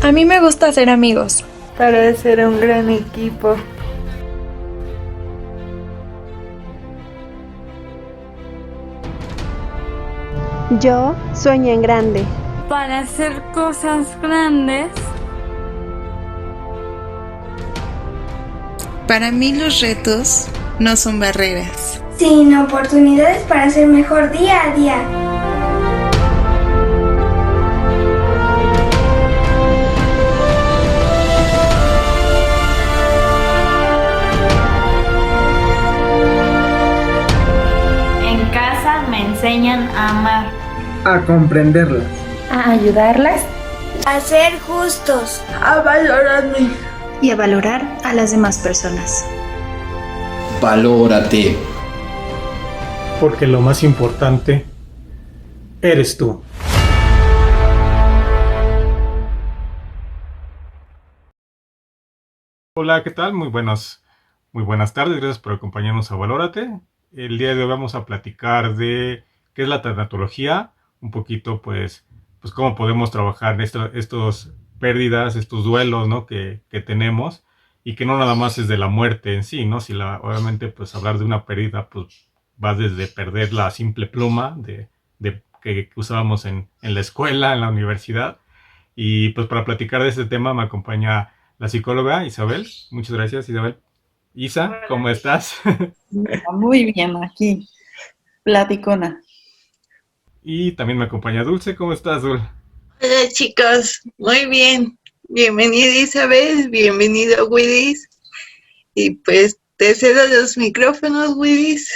A mí me gusta hacer amigos. Para hacer un gran equipo. Yo sueño en grande. Para hacer cosas grandes. Para mí los retos no son barreras, sino oportunidades para ser mejor día a día. En casa me enseñan a amar, a comprenderlas, a ayudarlas, a ser justos, a valorarme y a valorar a las demás personas. Valórate. Porque lo más importante eres tú. Hola, ¿qué tal? Muy buenas tardes. Gracias por acompañarnos a Valórate. El día de hoy vamos a platicar de qué es la tanatología, un poquito pues cómo podemos trabajar estos pérdidas, estos duelos, ¿no? que tenemos, y que no nada más es de la muerte en sí, ¿no? Obviamente pues hablar de una pérdida pues va desde perder la simple pluma que usábamos en la escuela, en la universidad. Y pues para platicar de este tema me acompaña la psicóloga Isabel. Muchas gracias, Isabel. Isa, ¿cómo estás? Muy bien, aquí, platicona. Y también me acompaña Dulce. ¿Cómo estás, Dul? Hola chicos, muy bien. Bienvenida Isabel, bienvenido Willis. Y pues te cedo los micrófonos, Willis.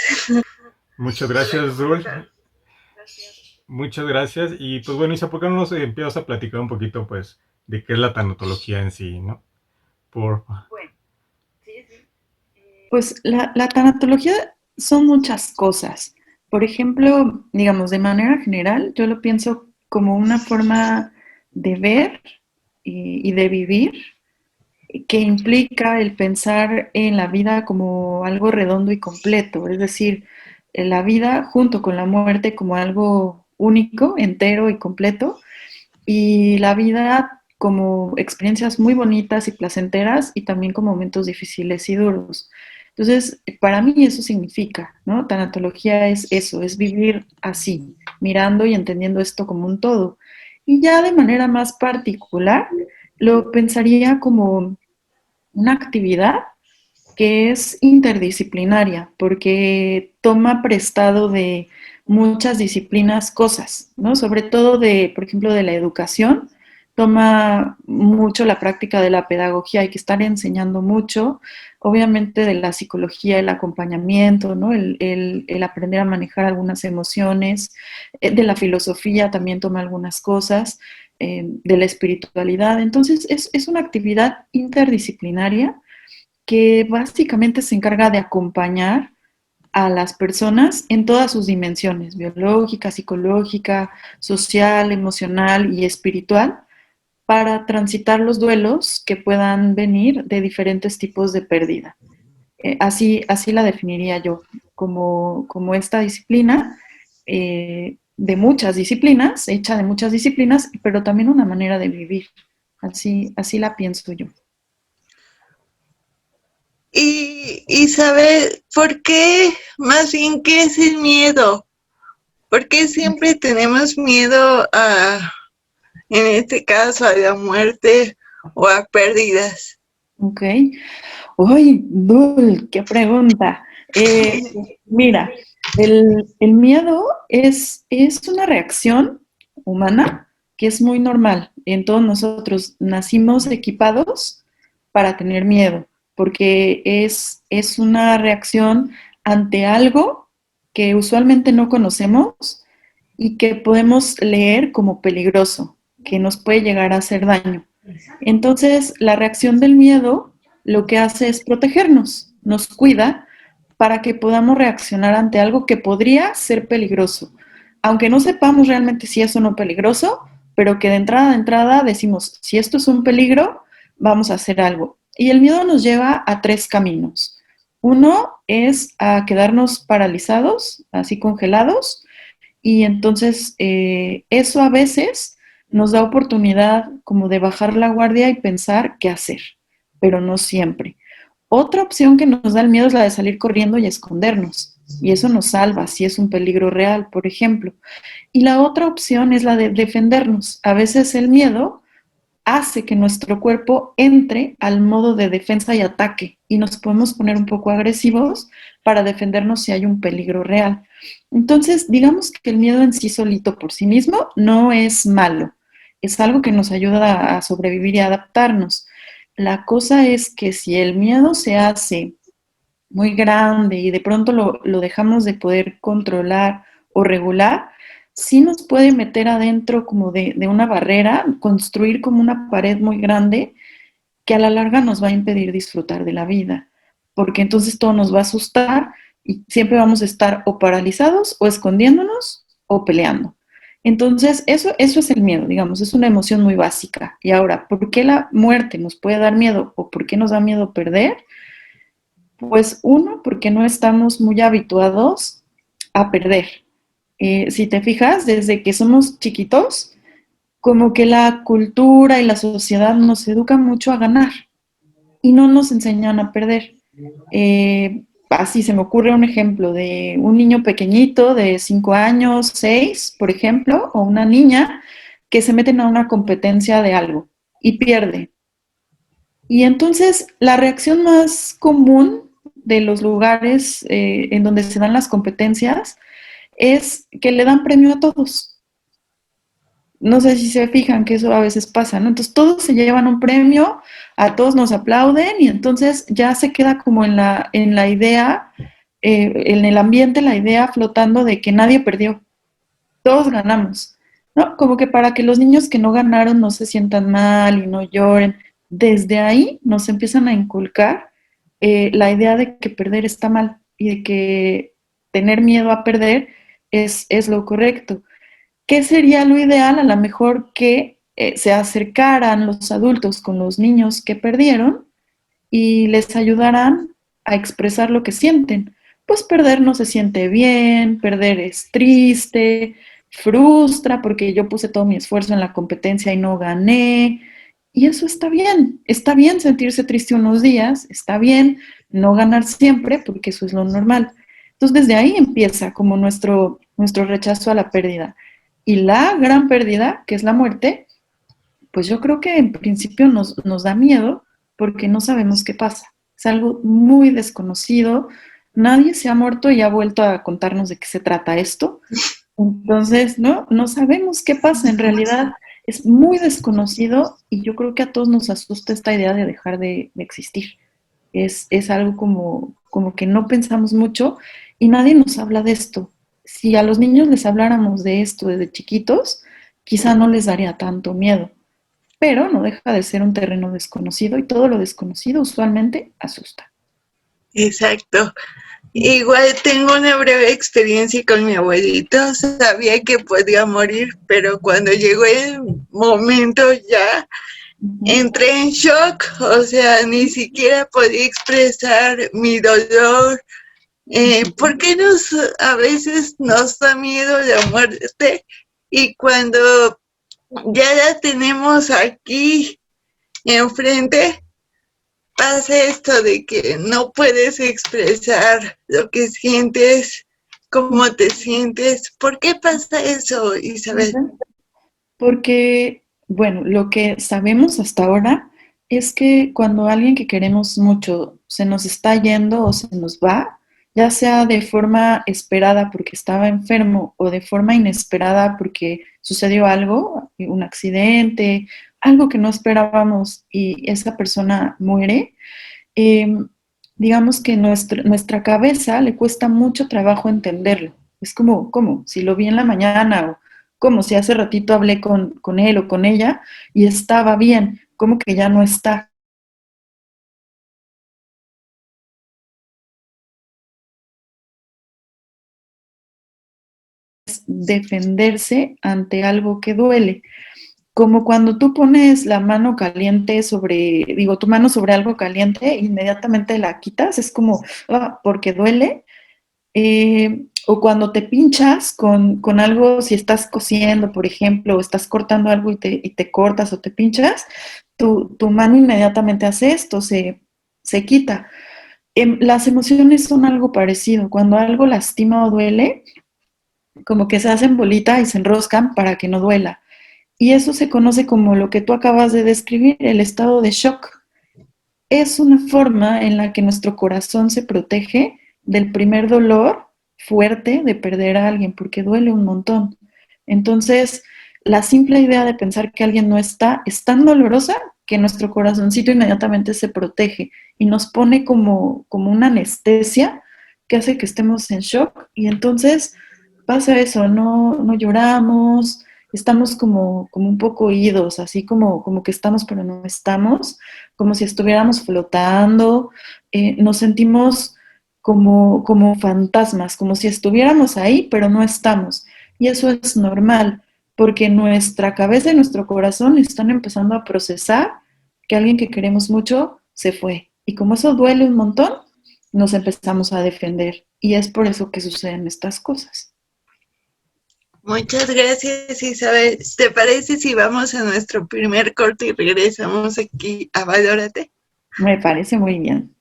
Muchas gracias, Dul. Muchas gracias. Y pues bueno, Isa, ¿por qué no nos empiezas a platicar un poquito pues de qué es la tanatología en sí, ¿no? Porfa. Bueno, sí. Pues la tanatología son muchas cosas. Por ejemplo, digamos, de manera general, yo lo pienso como una forma de ver y de vivir que implica el pensar en la vida como algo redondo y completo, es decir, la vida junto con la muerte como algo único, entero y completo, y la vida como experiencias muy bonitas y placenteras y también con momentos difíciles y duros. Entonces, para mí eso significa, ¿no? Tanatología es eso, es vivir así, mirando y entendiendo esto como un todo. Y ya de manera más particular, lo pensaría como una actividad que es interdisciplinaria, porque toma prestado de muchas disciplinas cosas, ¿no? Sobre todo de, por ejemplo, de la educación, toma mucho la práctica de la pedagogía, hay que estar enseñando mucho, obviamente de la psicología, el acompañamiento, ¿no? El aprender a manejar algunas emociones, de la filosofía también toma algunas cosas, de la espiritualidad. Entonces, es una actividad interdisciplinaria que básicamente se encarga de acompañar a las personas en todas sus dimensiones, biológica, psicológica, social, emocional y espiritual, para transitar los duelos que puedan venir de diferentes tipos de pérdida. Así la definiría yo, como esta disciplina de muchas disciplinas, hecha de muchas disciplinas, pero también una manera de vivir. Así la pienso yo. Y saber por qué, más bien, ¿qué es el miedo? ¿Por qué siempre tenemos miedo en este caso, a la muerte o a pérdidas? Ok. ¡Uy, Dul! ¡Qué pregunta! Mira, el miedo es una reacción humana que es muy normal. En todos nosotros nacimos equipados para tener miedo, porque es una reacción ante algo que usualmente no conocemos y que podemos leer como peligroso, que nos puede llegar a hacer daño. Entonces, la reacción del miedo lo que hace es protegernos, nos cuida para que podamos reaccionar ante algo que podría ser peligroso, aunque no sepamos realmente si es o no peligroso, pero que de entrada decimos, si esto es un peligro, vamos a hacer algo. Y el miedo nos lleva a tres caminos. Uno es a quedarnos paralizados, así congelados, y entonces eso a veces nos da oportunidad como de bajar la guardia y pensar qué hacer, pero no siempre. Otra opción que nos da el miedo es la de salir corriendo y escondernos. Y eso nos salva si es un peligro real, por ejemplo. Y la otra opción es la de defendernos. A veces el miedo hace que nuestro cuerpo entre al modo de defensa y ataque y nos podemos poner un poco agresivos para defendernos si hay un peligro real. Entonces, digamos que el miedo en sí solito por sí mismo no es malo, es algo que nos ayuda a sobrevivir y a adaptarnos. La cosa es que si el miedo se hace muy grande y de pronto lo dejamos de poder controlar o regular, sí nos puede meter adentro como de una barrera, construir como una pared muy grande que a la larga nos va a impedir disfrutar de la vida, porque entonces todo nos va a asustar y siempre vamos a estar o paralizados o escondiéndonos o peleando. Entonces, eso es el miedo, digamos, es una emoción muy básica. Y ahora, ¿por qué la muerte nos puede dar miedo o por qué nos da miedo perder? Pues uno, porque no estamos muy habituados a perder. Si te fijas, desde que somos chiquitos, como que la cultura y la sociedad nos educa mucho a ganar y no nos enseñan a perder. Así se me ocurre un ejemplo de un niño pequeñito de 5 años, 6, por ejemplo, o una niña que se meten a una competencia de algo y pierde. Y entonces la reacción más común de los lugares en donde se dan las competencias es que le dan premio a todos. No sé si se fijan que eso a veces pasa, ¿no? Entonces todos se llevan un premio, a todos nos aplauden y entonces ya se queda como en la idea, en el ambiente, la idea flotando de que nadie perdió, todos ganamos, ¿no? Como que para que los niños que no ganaron no se sientan mal y no lloren. Desde ahí nos empiezan a inculcar la idea de que perder está mal y de que tener miedo a perder es lo correcto. ¿Qué sería lo ideal? A lo mejor que se acercaran los adultos con los niños que perdieron y les ayudaran a expresar lo que sienten. Pues perder no se siente bien, perder es triste, frustra porque yo puse todo mi esfuerzo en la competencia y no gané. Y eso está bien sentirse triste unos días, está bien no ganar siempre porque eso es lo normal. Entonces desde ahí empieza como nuestro rechazo a la pérdida. Y la gran pérdida, que es la muerte, pues yo creo que en principio nos da miedo porque no sabemos qué pasa. Es algo muy desconocido. Nadie se ha muerto y ha vuelto a contarnos de qué se trata esto. Entonces, no sabemos qué pasa. En realidad es muy desconocido y yo creo que a todos nos asusta esta idea de dejar de existir. Es algo como que no pensamos mucho y nadie nos habla de esto. Si a los niños les habláramos de esto desde chiquitos, quizá no les daría tanto miedo, pero no deja de ser un terreno desconocido y todo lo desconocido usualmente asusta. Exacto. Igual tengo una breve experiencia con mi abuelito. Sabía que podía morir, pero cuando llegó el momento ya entré en shock. O sea, ni siquiera podía expresar mi dolor. ¿Por qué a veces nos da miedo la muerte? Y cuando ya la tenemos aquí enfrente, pasa esto de que no puedes expresar lo que sientes, cómo te sientes. ¿Por qué pasa eso, Isabel? Porque, bueno, lo que sabemos hasta ahora es que cuando alguien que queremos mucho se nos está yendo o se nos va, ya sea de forma esperada porque estaba enfermo o de forma inesperada porque sucedió algo, un accidente, algo que no esperábamos y esa persona muere, digamos que nuestra cabeza le cuesta mucho trabajo entenderlo. Es como, ¿cómo? Si lo vi en la mañana o como si hace ratito hablé con él o con ella y estaba bien, como que ya no está. Defenderse ante algo que duele. Como cuando tú pones la mano caliente tu mano sobre algo caliente, inmediatamente la quitas, es como, porque duele. O cuando te pinchas con algo, si estás cosiendo, por ejemplo, o estás cortando algo y te cortas o te pinchas, tu mano inmediatamente hace esto, se quita. Las emociones son algo parecido. Cuando algo lastima o duele, como que se hacen bolita y se enroscan para que no duela. Y eso se conoce como lo que tú acabas de describir, el estado de shock. Es una forma en la que nuestro corazón se protege del primer dolor fuerte de perder a alguien, porque duele un montón. Entonces, la simple idea de pensar que alguien no está es tan dolorosa que nuestro corazoncito inmediatamente se protege y nos pone como una anestesia que hace que estemos en shock, y entonces pasa eso, no lloramos, estamos como un poco oídos, así como que estamos pero no estamos, como si estuviéramos flotando, nos sentimos como fantasmas, como si estuviéramos ahí pero no estamos. Y eso es normal, porque nuestra cabeza y nuestro corazón están empezando a procesar que alguien que queremos mucho se fue. Y como eso duele un montón, nos empezamos a defender. Y es por eso que suceden estas cosas. Muchas gracias, Isabel. ¿Te parece si vamos a nuestro primer corte y regresamos aquí a Valórate? Me parece muy bien.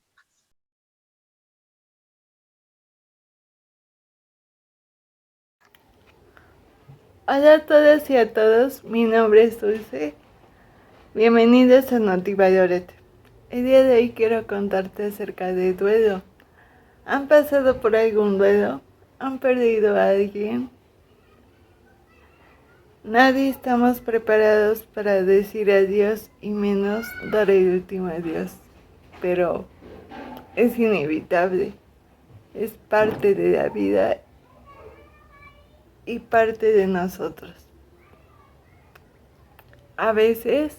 Hola a todas y a todos, mi nombre es Dulce. Bienvenidos a Noti Valórate. El día de hoy quiero contarte acerca del duelo. ¿Han pasado por algún duelo? ¿Han perdido a alguien? Nadie estamos preparados para decir adiós y menos dar el último adiós. Pero es inevitable. Es parte de la vida y parte de nosotros. A veces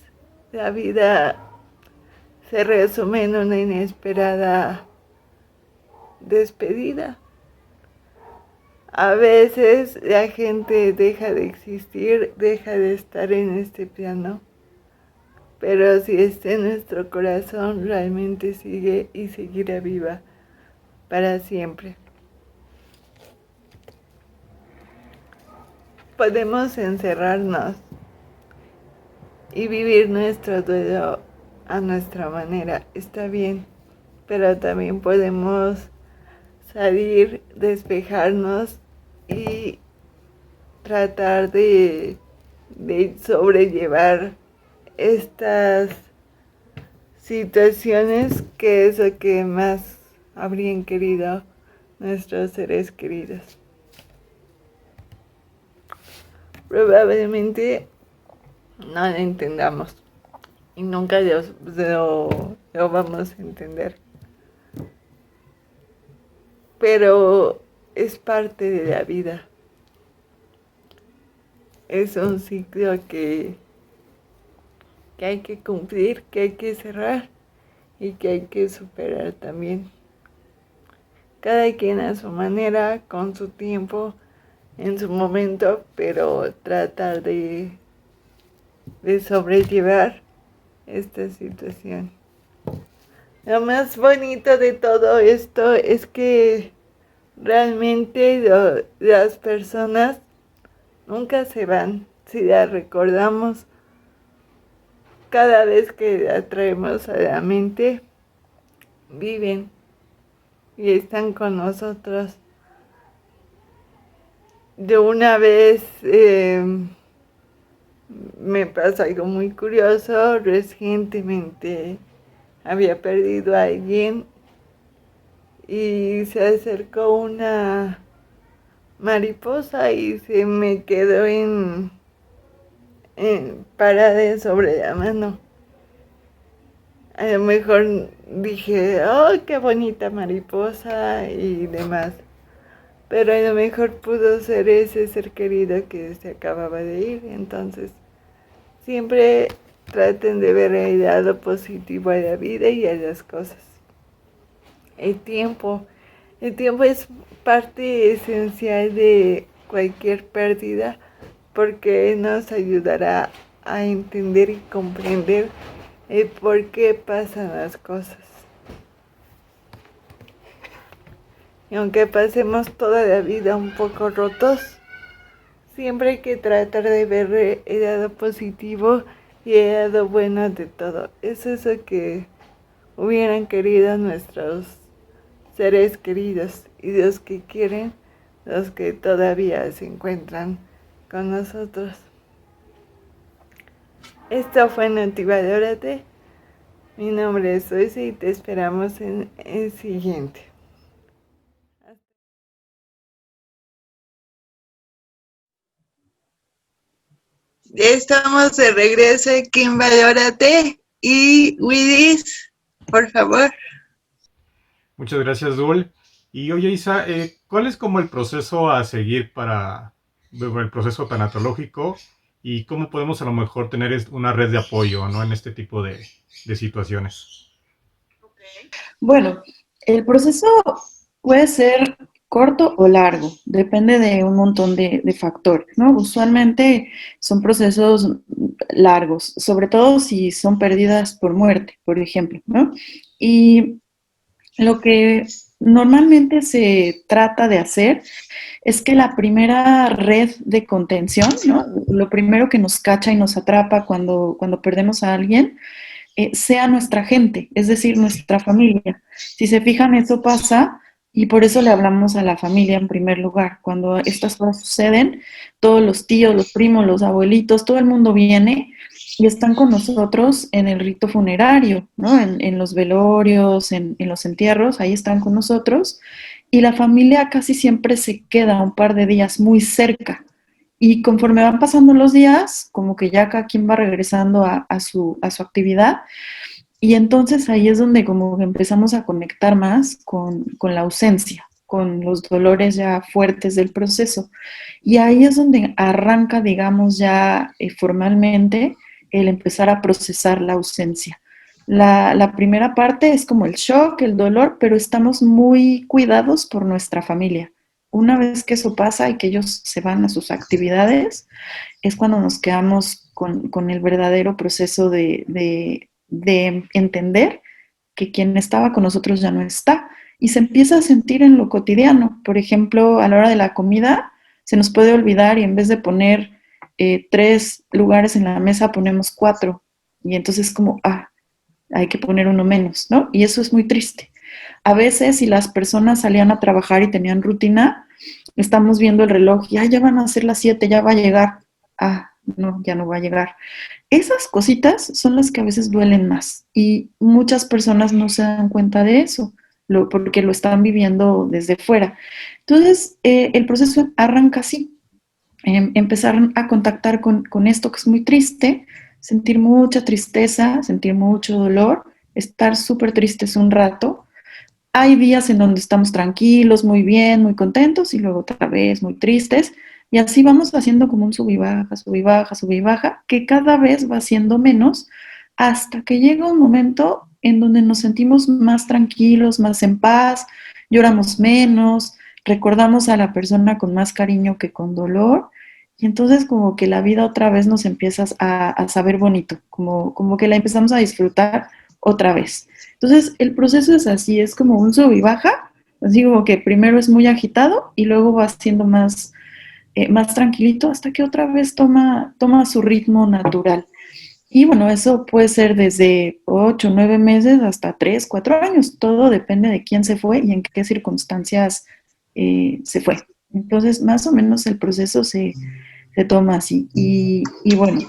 la vida se resume en una inesperada despedida. A veces la gente deja de existir, deja de estar en este plano, pero si está en nuestro corazón, realmente sigue y seguirá viva para siempre. Podemos encerrarnos y vivir nuestro duelo a nuestra manera, está bien, pero también podemos salir, despejarnos y tratar de sobrellevar estas situaciones, que es lo que más habrían querido nuestros seres queridos. Probablemente no lo entendamos y nunca lo vamos a entender. Pero es parte de la vida. Es un ciclo que hay que cumplir, que hay que cerrar y que hay que superar también. Cada quien a su manera, con su tiempo, en su momento, pero tratar de sobrellevar esta situación. Lo más bonito de todo esto es que realmente las personas nunca se van. Si las recordamos, cada vez que las traemos a la mente, viven y están con nosotros. De una vez me pasó algo muy curioso. Recientemente había perdido a alguien y se acercó una mariposa y se me quedó parada sobre la mano. A lo mejor dije, oh, qué bonita mariposa y demás. Pero a lo mejor pudo ser ese ser querido que se acababa de ir. Entonces, siempre traten de ver el lado positivo a la vida y a las cosas. El tiempo es parte esencial de cualquier pérdida, porque nos ayudará a entender y comprender el por qué pasan las cosas. Y aunque pasemos toda la vida un poco rotos, siempre hay que tratar de ver el lado positivo y el lado bueno de todo. Es eso que hubieran querido nuestros seres queridos y los que quieren, los que todavía se encuentran con nosotros. Esto fue Notivalórate. Mi nombre es Susi y te esperamos en el siguiente. Ya estamos de regreso aquí en Valórate y Willis, por favor. Muchas gracias, Dul. Y oye, Isa, ¿cuál es como el proceso a seguir para el proceso tanatológico y cómo podemos a lo mejor tener una red de apoyo, ¿no? En este tipo de situaciones? Bueno, el proceso puede ser corto o largo, depende de un montón de factores, ¿no? Usualmente son procesos largos, sobre todo si son pérdidas por muerte, por ejemplo, ¿no? Y lo que normalmente se trata de hacer es que la primera red de contención, ¿no? Lo primero que nos cacha y nos atrapa cuando perdemos a alguien, sea nuestra gente, es decir, nuestra familia. Si se fijan, eso pasa y por eso le hablamos a la familia en primer lugar. Cuando estas cosas suceden, todos los tíos, los primos, los abuelitos, todo el mundo viene y están con nosotros en el rito funerario, ¿no? En los velorios, en los entierros, ahí están con nosotros. Y la familia casi siempre se queda un par de días muy cerca. Y conforme van pasando los días, como que ya cada quien va regresando a su actividad. Y entonces ahí es donde como que empezamos a conectar más con la ausencia, con los dolores ya fuertes del proceso. Y ahí es donde arranca, digamos, ya formalmente el empezar a procesar la ausencia. La primera parte es como el shock, el dolor, pero estamos muy cuidados por nuestra familia. Una vez que eso pasa y que ellos se van a sus actividades, es cuando nos quedamos con el verdadero proceso de entender que quien estaba con nosotros ya no está. Y se empieza a sentir en lo cotidiano. Por ejemplo, a la hora de la comida, se nos puede olvidar y en vez de poner 3 lugares en la mesa, ponemos 4. Y entonces como, hay que poner uno menos, ¿no? Y eso es muy triste. A veces, si las personas salían a trabajar y tenían rutina, estamos viendo el reloj, ya van a ser las 7, ya va a llegar. No, ya no va a llegar. Esas cositas son las que a veces duelen más y muchas personas no se dan cuenta de eso, porque lo están viviendo desde fuera. Entonces, el proceso arranca así. Empezar a contactar con esto que es muy triste, sentir mucha tristeza, sentir mucho dolor, estar súper tristes un rato. Hay días en donde estamos tranquilos, muy bien, muy contentos y luego otra vez muy tristes. Y así vamos haciendo como un sub y baja, sub y baja, sub y baja, que cada vez va siendo menos hasta que llega un momento en donde nos sentimos más tranquilos, más en paz, lloramos menos, recordamos a la persona con más cariño que con dolor. Y entonces como que la vida otra vez nos empieza a saber bonito, como que la empezamos a disfrutar otra vez. Entonces el proceso es así, es como un sub y baja, así como que primero es muy agitado y luego va siendo más tranquilito hasta que otra vez toma su ritmo natural. Y bueno, eso puede ser desde 8, 9 meses hasta 3, 4 años. Todo depende de quién se fue y en qué circunstancias se fue. Entonces, más o menos el proceso se toma así. Y bueno,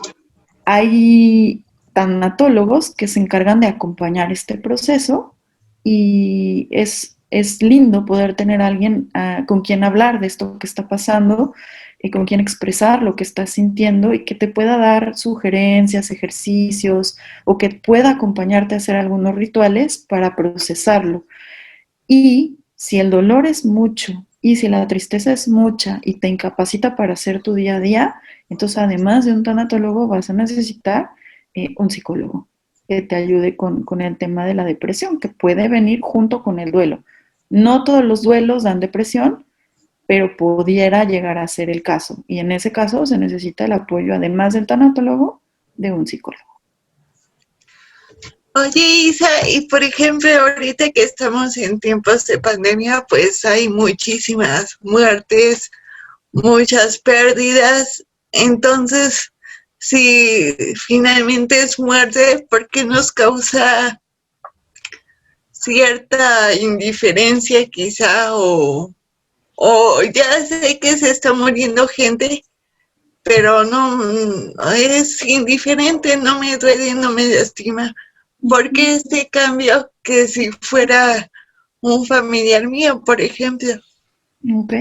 hay tanatólogos que se encargan de acompañar este proceso y es lindo poder tener a alguien con quien hablar de esto que está pasando y con quien expresar lo que estás sintiendo y que te pueda dar sugerencias, ejercicios o que pueda acompañarte a hacer algunos rituales para procesarlo. Y si el dolor es mucho y si la tristeza es mucha y te incapacita para hacer tu día a día, entonces además de un tanatólogo vas a necesitar un psicólogo que te ayude con el tema de la depresión, que puede venir junto con el duelo. No todos los duelos dan depresión, pero pudiera llegar a ser el caso. Y en ese caso se necesita el apoyo, además del tanatólogo, de un psicólogo. Oye, Isa, y por ejemplo, ahorita que estamos en tiempos de pandemia, pues hay muchísimas muertes, muchas pérdidas. Entonces, si finalmente es muerte, ¿por qué nos causa cierta indiferencia quizá? O ya sé que se está muriendo gente, pero no, es indiferente, no me duele, no me lastima. ¿Por qué este cambio que si fuera un familiar mío, por ejemplo? Ok.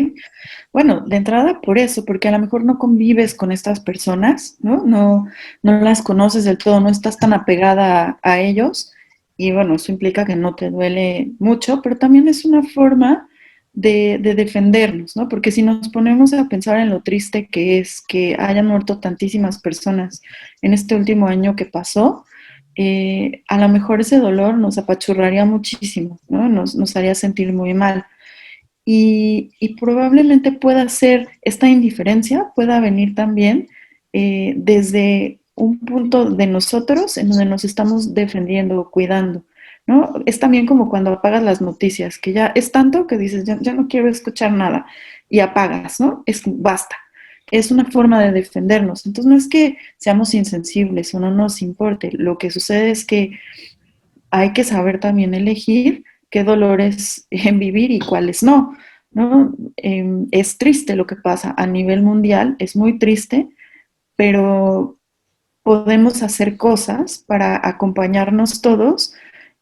Bueno, de entrada por eso, porque a lo mejor no convives con estas personas, ¿no? No las conoces del todo, no estás tan apegada a ellos y bueno, eso implica que no te duele mucho, pero también es una forma de defendernos, ¿no? Porque si nos ponemos a pensar en lo triste que es que hayan muerto tantísimas personas en este último año que pasó, a lo mejor ese dolor nos apachurraría muchísimo, ¿no? Nos haría sentir muy mal. Y probablemente pueda ser, esta indiferencia pueda venir también desde un punto de nosotros en donde nos estamos defendiendo o cuidando, ¿no? Es también como cuando apagas las noticias, que ya es tanto que dices, ya no quiero escuchar nada, y apagas, ¿no? Es basta. Es una forma de defendernos. Entonces no es que seamos insensibles o no nos importe. Lo que sucede es que hay que saber también elegir qué dolores en vivir y cuáles no, ¿no? Es triste lo que pasa a nivel mundial, es muy triste, pero podemos hacer cosas para acompañarnos todos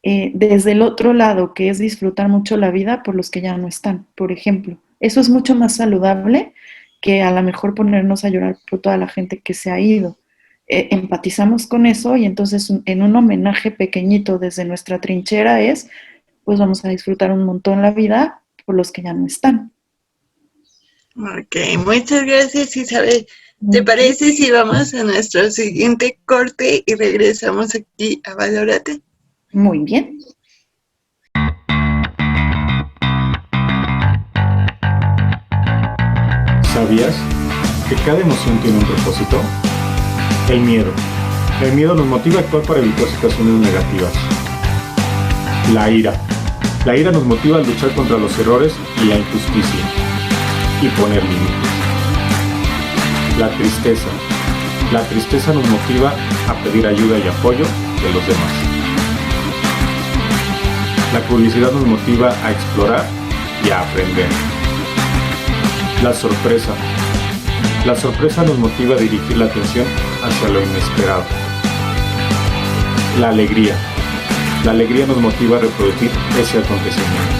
desde el otro lado, que es disfrutar mucho la vida por los que ya no están, por ejemplo. Eso es mucho más saludable que a lo mejor ponernos a llorar por toda la gente que se ha ido. Empatizamos con eso y entonces en un homenaje pequeñito desde nuestra trinchera es, pues vamos a disfrutar un montón la vida por los que ya no están. Ok, muchas gracias, Isabel. ¿Te parece si vamos a nuestro siguiente corte y regresamos aquí a Valórate? Muy bien. ¿Sabías que cada emoción tiene un propósito? El miedo. El miedo nos motiva a actuar para evitar situaciones negativas. La ira. La ira nos motiva a luchar contra los errores y la injusticia y poner límites. La tristeza. La tristeza nos motiva a pedir ayuda y apoyo de los demás. La curiosidad nos motiva a explorar y a aprender. La sorpresa. La sorpresa nos motiva a dirigir la atención hacia lo inesperado. La alegría. La alegría nos motiva a reproducir ese acontecimiento.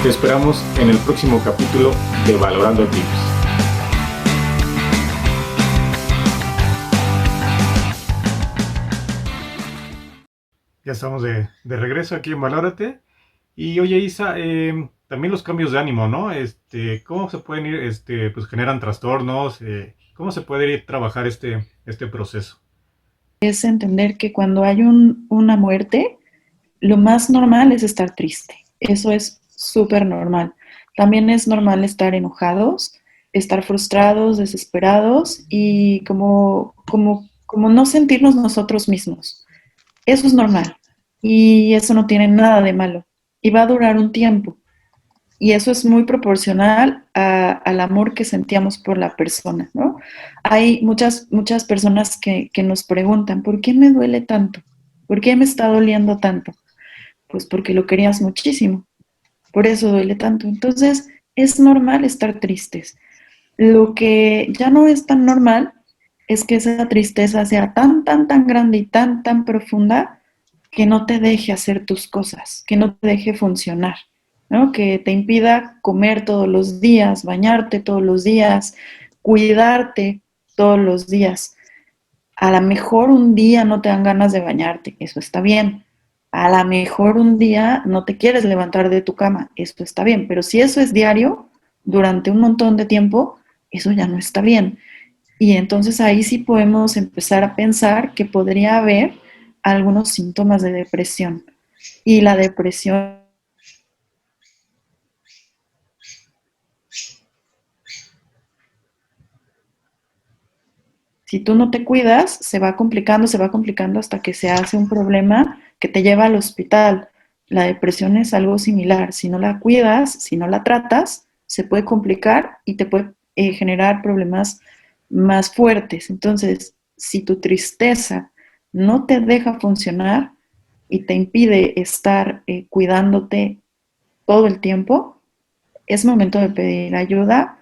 Te esperamos en el próximo capítulo de Valorando Tips. Ya estamos de regreso aquí en Valórate. Y oye, Isa, también los cambios de ánimo, ¿no? ¿Cómo se pueden ir, pues generan trastornos? ¿Cómo se puede ir a trabajar este proceso? Es entender que cuando hay una muerte, lo más normal es estar triste. Eso es súper normal. También es normal estar enojados, estar frustrados, desesperados y como no sentirnos nosotros mismos. Eso es normal y eso no tiene nada de malo y va a durar un tiempo y eso es muy proporcional al amor que sentíamos por la persona, ¿no? Hay muchas personas que nos preguntan, ¿por qué me duele tanto? ¿Por qué me está doliendo tanto? Pues porque lo querías muchísimo, por eso duele tanto. Entonces, es normal estar tristes. Lo que ya no es tan normal es que esa tristeza sea tan grande y tan profunda que no te deje hacer tus cosas, que no te deje funcionar, ¿no? Que te impida comer todos los días, bañarte todos los días, cuidarte todos los días. A lo mejor un día no te dan ganas de bañarte, eso está bien. A lo mejor un día no te quieres levantar de tu cama, eso está bien. Pero si eso es diario, durante un montón de tiempo, eso ya no está bien. Y entonces ahí sí podemos empezar a pensar que podría haber algunos síntomas de depresión. Y la depresión Si tú no te cuidas, se va complicando hasta que se hace un problema que te lleva al hospital. La depresión es algo similar. Si no la cuidas, si no la tratas, se puede complicar y te puede generar problemas más fuertes. Entonces, si tu tristeza no te deja funcionar y te impide estar cuidándote todo el tiempo, es momento de pedir ayuda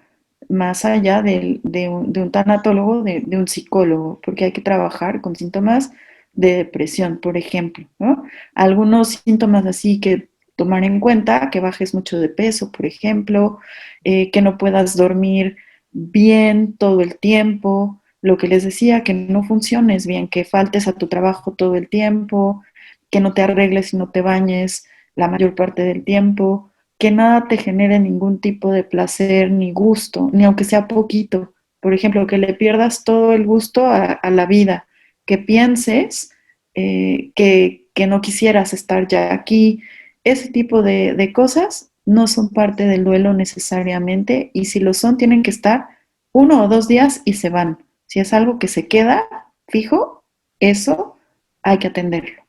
más allá de un tanatólogo, de un psicólogo, porque hay que trabajar con síntomas de depresión, por ejemplo, ¿no? Algunos síntomas así que tomar en cuenta, que bajes mucho de peso, por ejemplo, que no puedas dormir bien todo el tiempo, lo que les decía, que no funciones bien, que faltes a tu trabajo todo el tiempo, que no te arregles y no te bañes la mayor parte del tiempo, que nada te genere ningún tipo de placer ni gusto, ni aunque sea poquito. Por ejemplo, que le pierdas todo el gusto a la vida, que pienses que no quisieras estar ya aquí. Ese tipo de cosas no son parte del duelo necesariamente, y si lo son, tienen que estar 1 o 2 días y se van. Si es algo que se queda fijo, eso hay que atenderlo.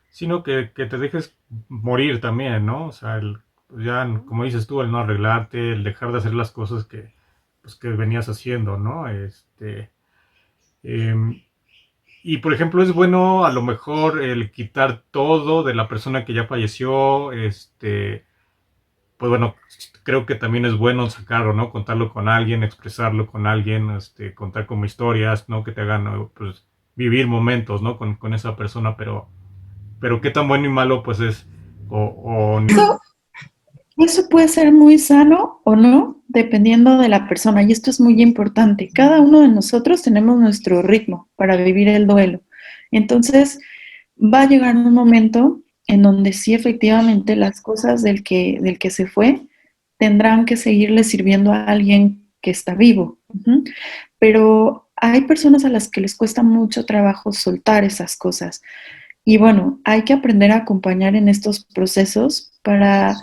Sino que te dejes morir también, ¿no? O sea, pues ya, como dices tú, el no arreglarte, el dejar de hacer las cosas pues, que venías haciendo, ¿no? Em, y por ejemplo, es bueno a lo mejor el quitar todo de la persona que ya falleció, pues bueno, creo que también es bueno sacarlo, ¿no? Contarlo con alguien, expresarlo con alguien, contar como historias, ¿no? Que te hagan, pues, vivir momentos, ¿no? Con esa persona, pero qué tan bueno y malo, pues es, o Eso puede ser muy sano o no, dependiendo de la persona, y esto es muy importante. Cada uno de nosotros tenemos nuestro ritmo para vivir el duelo. Entonces, va a llegar un momento en donde sí, efectivamente, las cosas del que se fue tendrán que seguirle sirviendo a alguien que está vivo. Ujú. Pero hay personas a las que les cuesta mucho trabajo soltar esas cosas. Y bueno, hay que aprender a acompañar en estos procesos para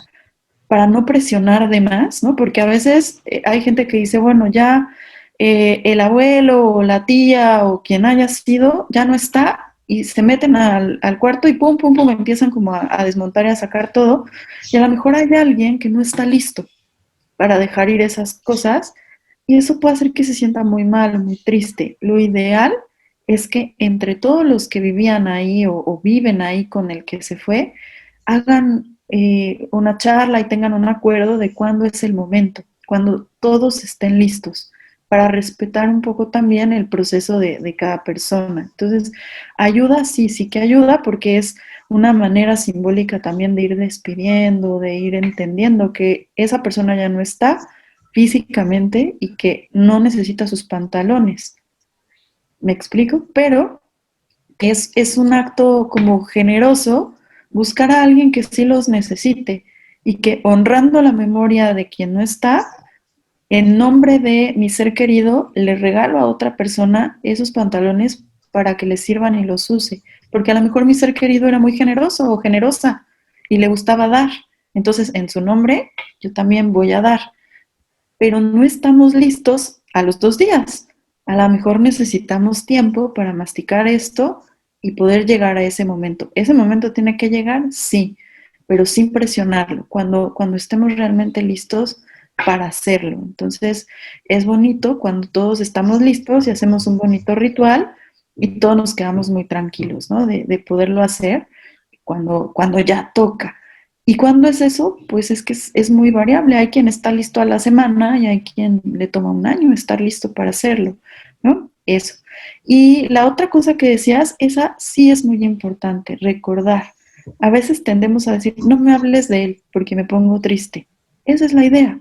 no presionar de más, ¿no? Porque a veces hay gente que dice, bueno, ya el abuelo o la tía o quien haya sido ya no está, y se meten al cuarto y pum, pum, pum, empiezan como a desmontar y a sacar todo, y a lo mejor hay alguien que no está listo para dejar ir esas cosas, y eso puede hacer que se sienta muy mal, muy triste. Lo ideal es que entre todos los que vivían ahí o viven ahí con el que se fue, hagan una charla y tengan un acuerdo de cuándo es el momento, cuando todos estén listos, para respetar un poco también el proceso de cada persona. Entonces, ayuda, sí, sí que ayuda, porque es una manera simbólica también de ir despidiendo, de ir entendiendo que esa persona ya no está físicamente y que no necesita sus pantalones. ¿Me explico? Pero es un acto como generoso buscar a alguien que sí los necesite, y que, honrando la memoria de quien no está, en nombre de mi ser querido, le regalo a otra persona esos pantalones para que le sirvan y los use. Porque a lo mejor mi ser querido era muy generoso o generosa y le gustaba dar. Entonces, en su nombre, yo también voy a dar. Pero no estamos listos a los 2 días. A lo mejor necesitamos tiempo para masticar esto y poder llegar a ese momento. ¿Ese momento tiene que llegar? Sí, pero sin presionarlo, cuando estemos realmente listos para hacerlo. Entonces, es bonito cuando todos estamos listos y hacemos un bonito ritual y todos nos quedamos muy tranquilos, ¿no? De poderlo hacer cuando ya toca. ¿Y cuándo es eso? Pues es que es muy variable. Hay quien está listo a la semana y hay quien le toma un año estar listo para hacerlo, ¿no? Eso. Y la otra cosa que decías, esa sí es muy importante, recordar. A veces tendemos a decir, no me hables de él porque me pongo triste. Esa es la idea.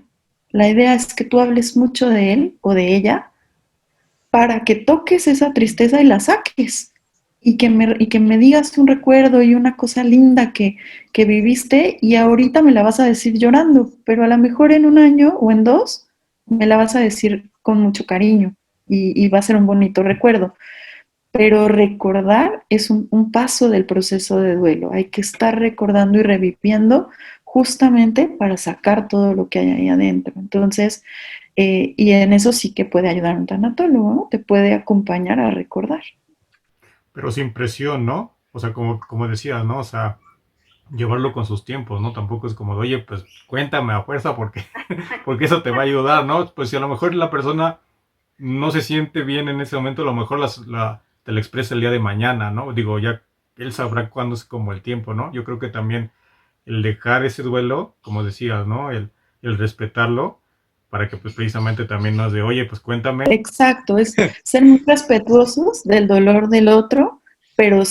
La idea es que tú hables mucho de él o de ella para que toques esa tristeza y la saques. Y que me digas un recuerdo y una cosa linda que viviste, y ahorita me la vas a decir llorando, pero a lo mejor en 1 año o en 2 me la vas a decir con mucho cariño y va a ser un bonito recuerdo. Pero recordar es un paso del proceso de duelo. Hay que estar recordando y reviviendo justamente para sacar todo lo que hay ahí adentro. Entonces, Y en eso sí que puede ayudar un tanatólogo, ¿no? Te puede acompañar a recordar. Pero sin presión, ¿no? O sea, como decías, ¿no? O sea, llevarlo con sus tiempos, ¿no? Tampoco es como de, oye, pues cuéntame a fuerza porque, porque eso te va a ayudar, ¿no? Pues si a lo mejor la persona no se siente bien en ese momento, a lo mejor te la expresa el día de mañana, ¿no? Digo, ya él sabrá cuándo es como el tiempo, ¿no? Yo creo que también el dejar ese duelo, como decías, ¿no? El respetarlo, para que pues precisamente también nos de, oye, pues cuéntame. Exacto, es ser muy respetuosos del dolor del otro, pero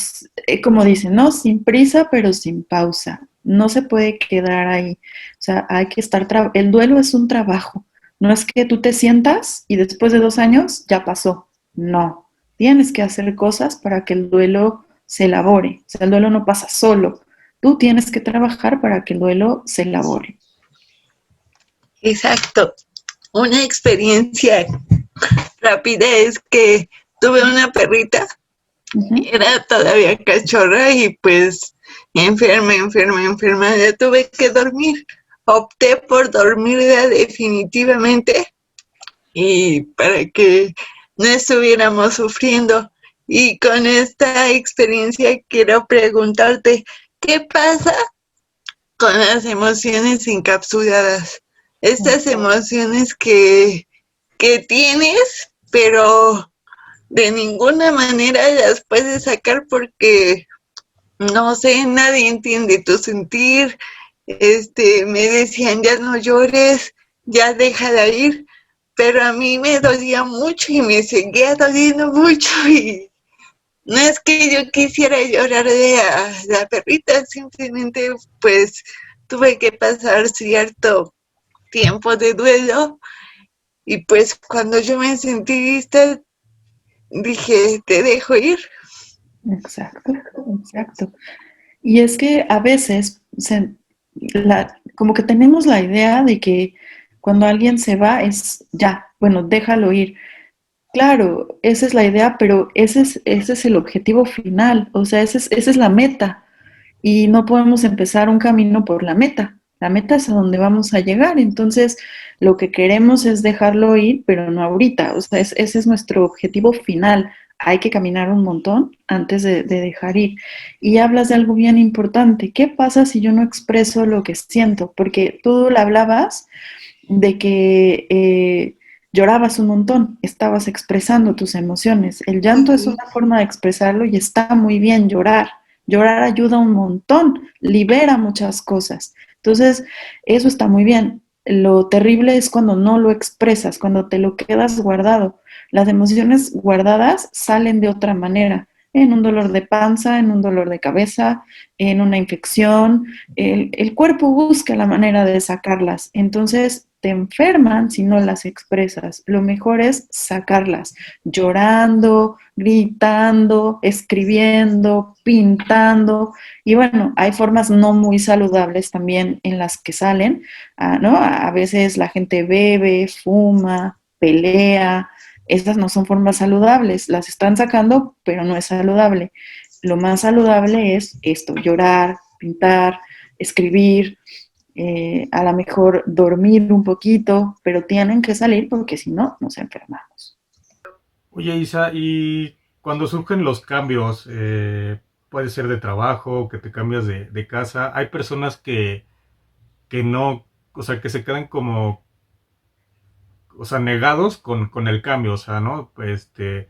como dicen, ¿no? Sin prisa, pero sin pausa. No se puede quedar ahí. O sea, hay que estar, el duelo es un trabajo. No es que tú te sientas y después de 2 años ya pasó. No, tienes que hacer cosas para que el duelo se elabore. O sea, el duelo no pasa solo. Tú tienes que trabajar para que el duelo se elabore. Exacto. Una experiencia rápida es que tuve una perrita, era todavía cachorra y pues enferma, ya tuve que dormir. Opté por dormirla definitivamente y para que no estuviéramos sufriendo. Y con esta experiencia quiero preguntarte, ¿qué pasa con las emociones encapsuladas? Estas emociones que tienes, pero de ninguna manera las puedes sacar porque, no sé, nadie entiende tu sentir. Me decían, ya no llores, ya déjala ir, pero a mí me dolía mucho y me seguía doliendo mucho y no es que yo quisiera llorarle a la perrita, simplemente pues tuve que pasar cierto tiempo de duelo y pues cuando yo me sentí lista dije, te dejo ir. Exacto, exacto. Y es que a veces como que tenemos la idea de que cuando alguien se va es ya, bueno, déjalo ir. Claro, esa es la idea, pero ese es el objetivo final, o sea, esa es la meta. Y no podemos empezar un camino por la meta. La meta es a donde vamos a llegar. Entonces, lo que queremos es dejarlo ir, pero no ahorita. O sea, ese es nuestro objetivo final. Hay que caminar un montón antes de dejar ir. Y hablas de algo bien importante. ¿Qué pasa si yo no expreso lo que siento? Porque tú le hablabas de que llorabas un montón, estabas expresando tus emociones. El llanto es una forma de expresarlo y está muy bien llorar. Llorar ayuda un montón, libera muchas cosas. Entonces, eso está muy bien. Lo terrible es cuando no lo expresas, cuando te lo quedas guardado. Las emociones guardadas salen de otra manera, en un dolor de panza, en un dolor de cabeza, en una infección. El cuerpo busca la manera de sacarlas. Entonces, te enferman si no las expresas. Lo mejor es sacarlas, llorando, gritando, escribiendo, pintando. Y bueno, hay formas no muy saludables también en las que salen, ¿no? A veces la gente bebe, fuma, pelea. Esas no son formas saludables. Las están sacando, pero no es saludable. Lo más saludable es esto, llorar, pintar, escribir, a lo mejor dormir un poquito, pero tienen que salir porque si no, nos enfermamos. Oye, Isa, y cuando surgen los cambios, puede ser de trabajo, que te cambias de casa, hay personas que no, o sea, que se quedan como, o sea, negados con el cambio, o sea, ¿no? Te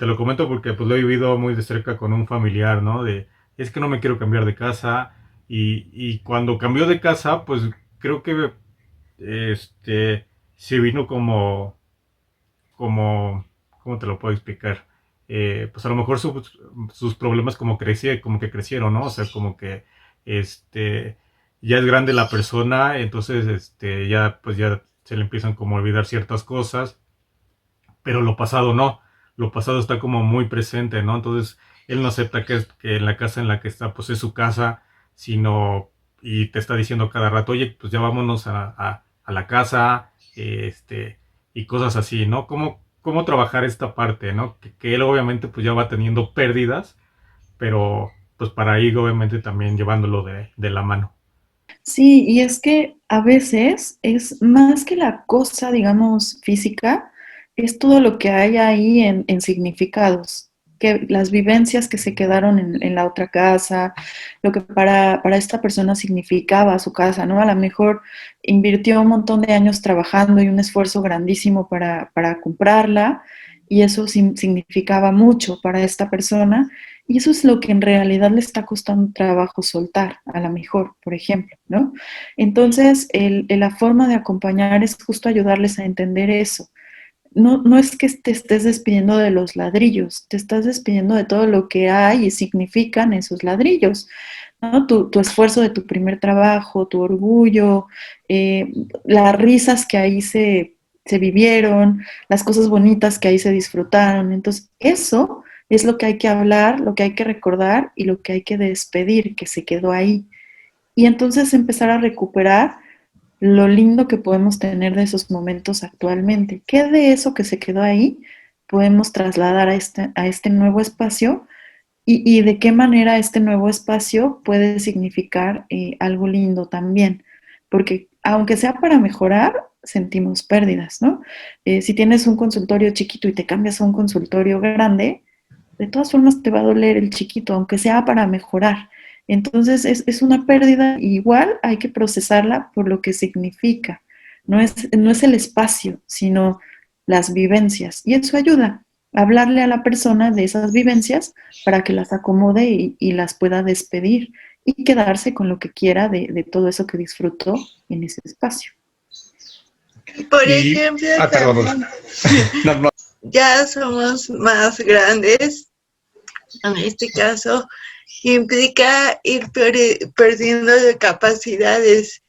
lo comento porque pues lo he vivido muy de cerca con un familiar, ¿no? Es que no me quiero cambiar de casa y cuando cambió de casa, pues creo que se vino ¿cómo te lo puedo explicar? Pues a lo mejor sus problemas como que crecieron, ¿no? O sea, como que ya es grande la persona, entonces ya pues ya se le empiezan como a olvidar ciertas cosas, pero lo pasado no, lo pasado está como muy presente, ¿no? Entonces él no acepta que en la casa en la que está pues es su casa, sino y te está diciendo cada rato, oye, pues ya vámonos a la casa, y cosas así, ¿no? ¿Cómo trabajar esta parte, ¿no? Que él obviamente pues ya va teniendo pérdidas, pero pues para ir obviamente también llevándolo de la mano. Sí, y es que a veces es más que la cosa, digamos, física, es todo lo que hay ahí en significados, que las vivencias que se quedaron en la otra casa, lo que para esta persona significaba su casa, ¿no? A lo mejor invirtió un montón de años trabajando y un esfuerzo grandísimo para comprarla, y eso significaba mucho para esta persona, y eso es lo que en realidad le está costando trabajo soltar, a lo mejor, por ejemplo, ¿no? Entonces, la forma de acompañar es justo ayudarles a entender eso. No es que te estés despidiendo de los ladrillos, te estás despidiendo de todo lo que hay y significan esos ladrillos, ¿no? Tu esfuerzo de tu primer trabajo, tu orgullo, las risas que ahí se vivieron, las cosas bonitas que ahí se disfrutaron. Entonces, eso es lo que hay que hablar, lo que hay que recordar y lo que hay que despedir, que se quedó ahí. Y entonces empezar a recuperar lo lindo que podemos tener de esos momentos actualmente. ¿Qué de eso que se quedó ahí podemos trasladar a este nuevo espacio? Y de qué manera este nuevo espacio puede significar algo lindo también. Porque aunque sea para mejorar, sentimos pérdidas, ¿no? Si tienes un consultorio chiquito y te cambias a un consultorio grande, de todas formas te va a doler el chiquito, aunque sea para mejorar. Entonces es una pérdida, igual hay que procesarla por lo que significa. No es el espacio, sino las vivencias. Y eso ayuda a hablarle a la persona de esas vivencias para que las acomode y las pueda despedir y quedarse con lo que quiera de todo eso que disfrutó en ese espacio. Por ejemplo, perdón. No. ya somos más grandes, en este caso, implica ir perdiendo capacidades,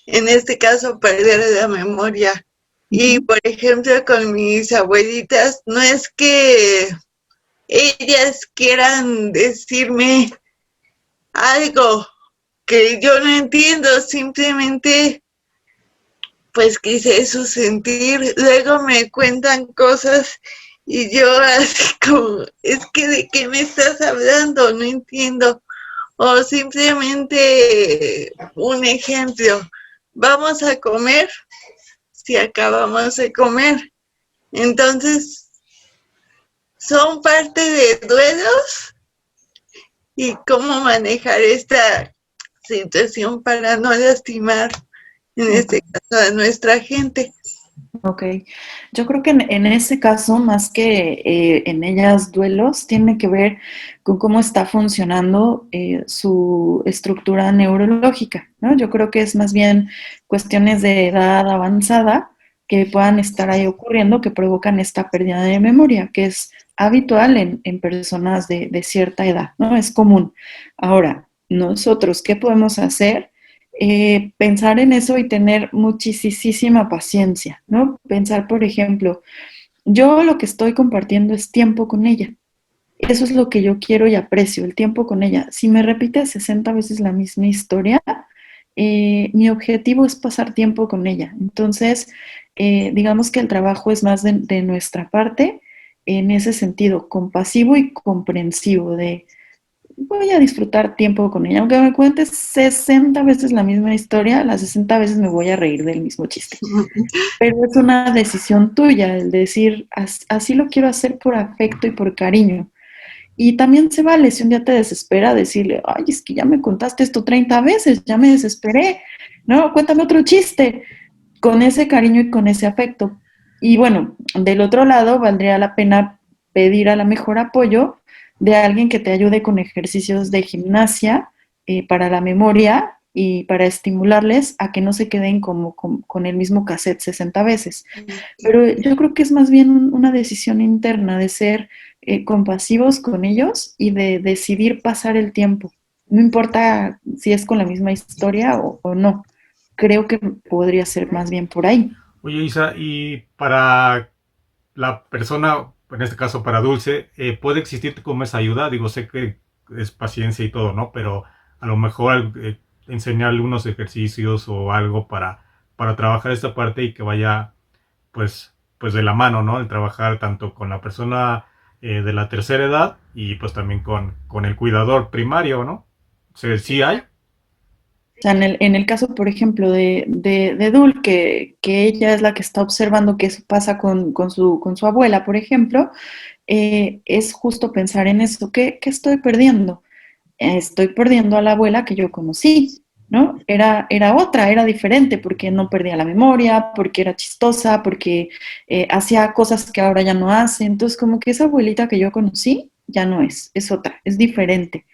en este caso perder la memoria. Y por ejemplo, con mis abuelitas, no es que ellas quieran decirme algo que yo no entiendo, simplemente pues quise su sentir, luego me cuentan cosas y yo así como, es que ¿de qué me estás hablando? No entiendo. O simplemente un ejemplo, vamos a comer si acabamos de comer. Entonces, son parte de duelos y cómo manejar esta situación para no lastimar, en este caso, a nuestra gente. Ok, yo creo que en ese caso, más que en ellas duelos, tiene que ver con cómo está funcionando su estructura neurológica, ¿no? Yo creo que es más bien cuestiones de edad avanzada que puedan estar ahí ocurriendo que provocan esta pérdida de memoria, que es habitual en personas de cierta edad, ¿no? Es común. Ahora, nosotros, ¿qué podemos hacer? Pensar en eso y tener muchísima paciencia, ¿no? Pensar, por ejemplo, yo lo que estoy compartiendo es tiempo con ella. Eso es lo que yo quiero y aprecio, el tiempo con ella. Si me repite 60 veces la misma historia, mi objetivo es pasar tiempo con ella. Entonces, digamos que el trabajo es más de nuestra parte en ese sentido, compasivo y comprensivo, de voy a disfrutar tiempo con ella. Aunque me cuentes 60 veces la misma historia, las 60 veces me voy a reír del mismo chiste. Pero es una decisión tuya, el decir, así lo quiero hacer por afecto y por cariño. Y también se vale, si un día te desespera, decirle, ay, es que ya me contaste esto 30 veces, ya me desesperé, ¿no? Cuéntame otro chiste, con ese cariño y con ese afecto. Y bueno, del otro lado, valdría la pena pedir a lo mejor apoyo de alguien que te ayude con ejercicios de gimnasia para la memoria y para estimularles a que no se queden como con el mismo cassette 60 veces. Pero yo creo que es más bien una decisión interna de ser compasivos con ellos y de decidir pasar el tiempo. No importa si es con la misma historia o no. Creo que podría ser más bien por ahí. Oye, Isa, y para la persona, en este caso para Dulce, ¿puede existir como esa ayuda? Digo, sé que es paciencia y todo, ¿no? Pero a lo mejor enseñarle unos ejercicios o algo para trabajar esta parte y que vaya, pues de la mano, ¿no? El trabajar tanto con la persona de la tercera edad y pues también con el cuidador primario, ¿no? O sea, ¿sí hay? O sea, en el caso, por ejemplo, de Dul, que ella es la que está observando que eso pasa con su abuela, por ejemplo, es justo pensar en eso. ¿Qué estoy perdiendo? Estoy perdiendo a la abuela que yo conocí, ¿no? Era otra, era diferente, porque no perdía la memoria, porque era chistosa, porque hacía cosas que ahora ya no hace. Entonces, como que esa abuelita que yo conocí ya no es otra, es diferente.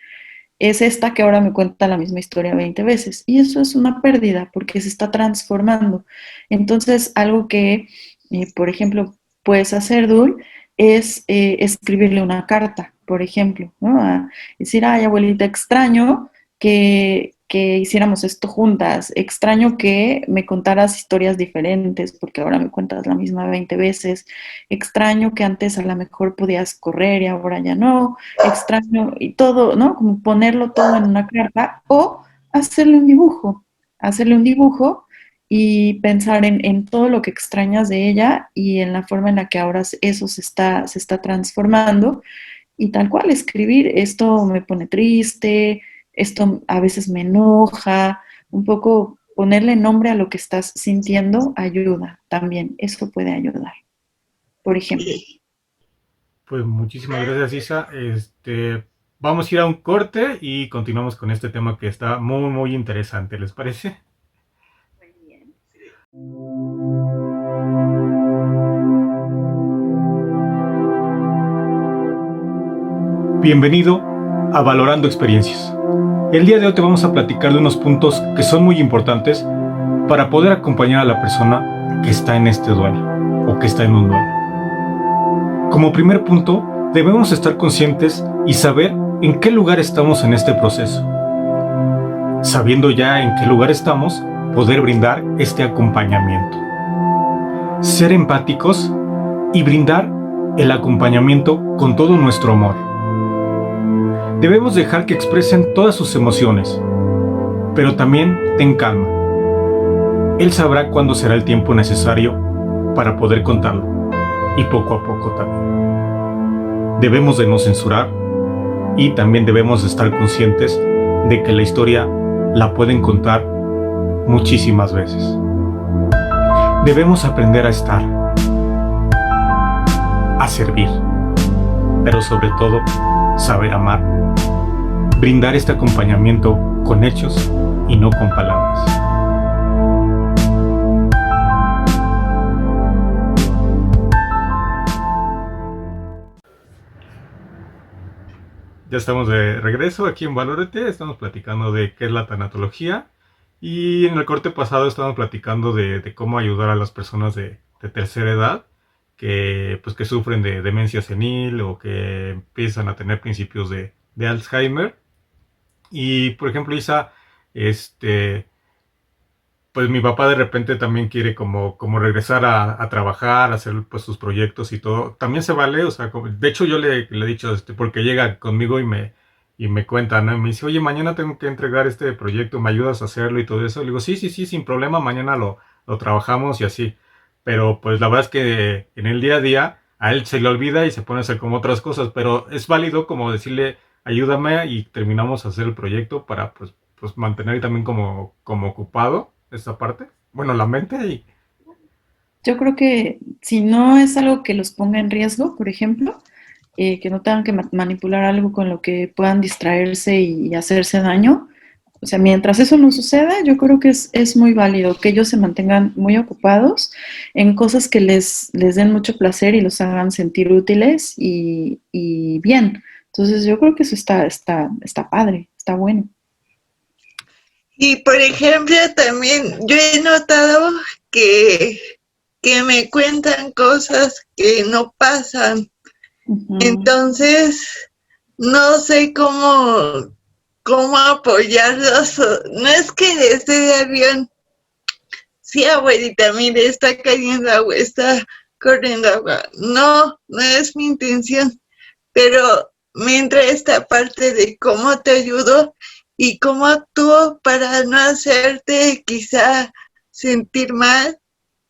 Es esta que ahora me cuenta la misma historia 20 veces. Y eso es una pérdida porque se está transformando. Entonces, algo que, por ejemplo, puedes hacer, Dul, es escribirle una carta, por ejemplo, ¿no? A decir, ay, abuelita, extraño que hiciéramos esto juntas, extraño que me contaras historias diferentes porque ahora me cuentas la misma 20 veces, extraño que antes a lo mejor podías correr y ahora ya no, extraño y todo, ¿no? Como ponerlo todo en una carta o hacerle un dibujo y pensar en todo lo que extrañas de ella y en la forma en la que ahora eso se está transformando y tal cual escribir, esto me pone triste, esto a veces me enoja, un poco ponerle nombre a lo que estás sintiendo ayuda también, eso puede ayudar, por ejemplo. Pues muchísimas gracias, Isa. Vamos a ir a un corte y continuamos con este tema que está muy, muy interesante, ¿les parece? Bienvenido a Valorando Experiencias. El día de hoy te vamos a platicar de unos puntos que son muy importantes para poder acompañar a la persona que está en este duelo o que está en un duelo. Como primer punto, debemos estar conscientes y saber en qué lugar estamos en este proceso. Sabiendo ya en qué lugar estamos, poder brindar este acompañamiento. Ser empáticos y brindar el acompañamiento con todo nuestro amor. Debemos dejar que expresen todas sus emociones, pero también ten calma. Él sabrá cuándo será el tiempo necesario para poder contarlo, y poco a poco también. Debemos de no censurar y también debemos de estar conscientes de que la historia la pueden contar muchísimas veces. Debemos aprender a estar, a servir, pero sobre todo saber amar, brindar este acompañamiento con hechos y no con palabras. Ya estamos de regreso aquí en Valórate, estamos platicando de qué es la tanatología y en el corte pasado estábamos platicando de cómo ayudar a las personas de tercera edad que sufren de demencia senil o que empiezan a tener principios de Alzheimer. Y por ejemplo, Isa, pues mi papá de repente también quiere como regresar a trabajar, a hacer pues sus proyectos y todo. También se vale, o sea, de hecho yo le he dicho, porque llega conmigo y me cuenta, ¿no? Y me dice, oye, mañana tengo que entregar este proyecto, ¿me ayudas a hacerlo y todo eso? Le digo, sí, sin problema, mañana lo trabajamos y así. Pero pues la verdad es que en el día a día a él se le olvida y se pone a hacer como otras cosas, pero es válido como decirle, ayúdame y terminamos a hacer el proyecto para pues mantener también como ocupado esta parte, bueno, la mente y... Yo creo que si no es algo que los ponga en riesgo, por ejemplo, que no tengan que manipular algo con lo que puedan distraerse y hacerse daño, o sea, mientras eso no suceda, yo creo que es muy válido que ellos se mantengan muy ocupados en cosas que les den mucho placer y los hagan sentir útiles y bien. Entonces yo creo que eso está padre, está bueno. Y por ejemplo, también yo he notado que me cuentan cosas que no pasan. Uh-huh. Entonces, no sé cómo apoyarlos. No es que desde de avión, sí, abuelita, mire, está cayendo agua, está corriendo agua. No es mi intención, pero me entra esta parte de cómo te ayudo y cómo actúo para no hacerte quizá sentir mal.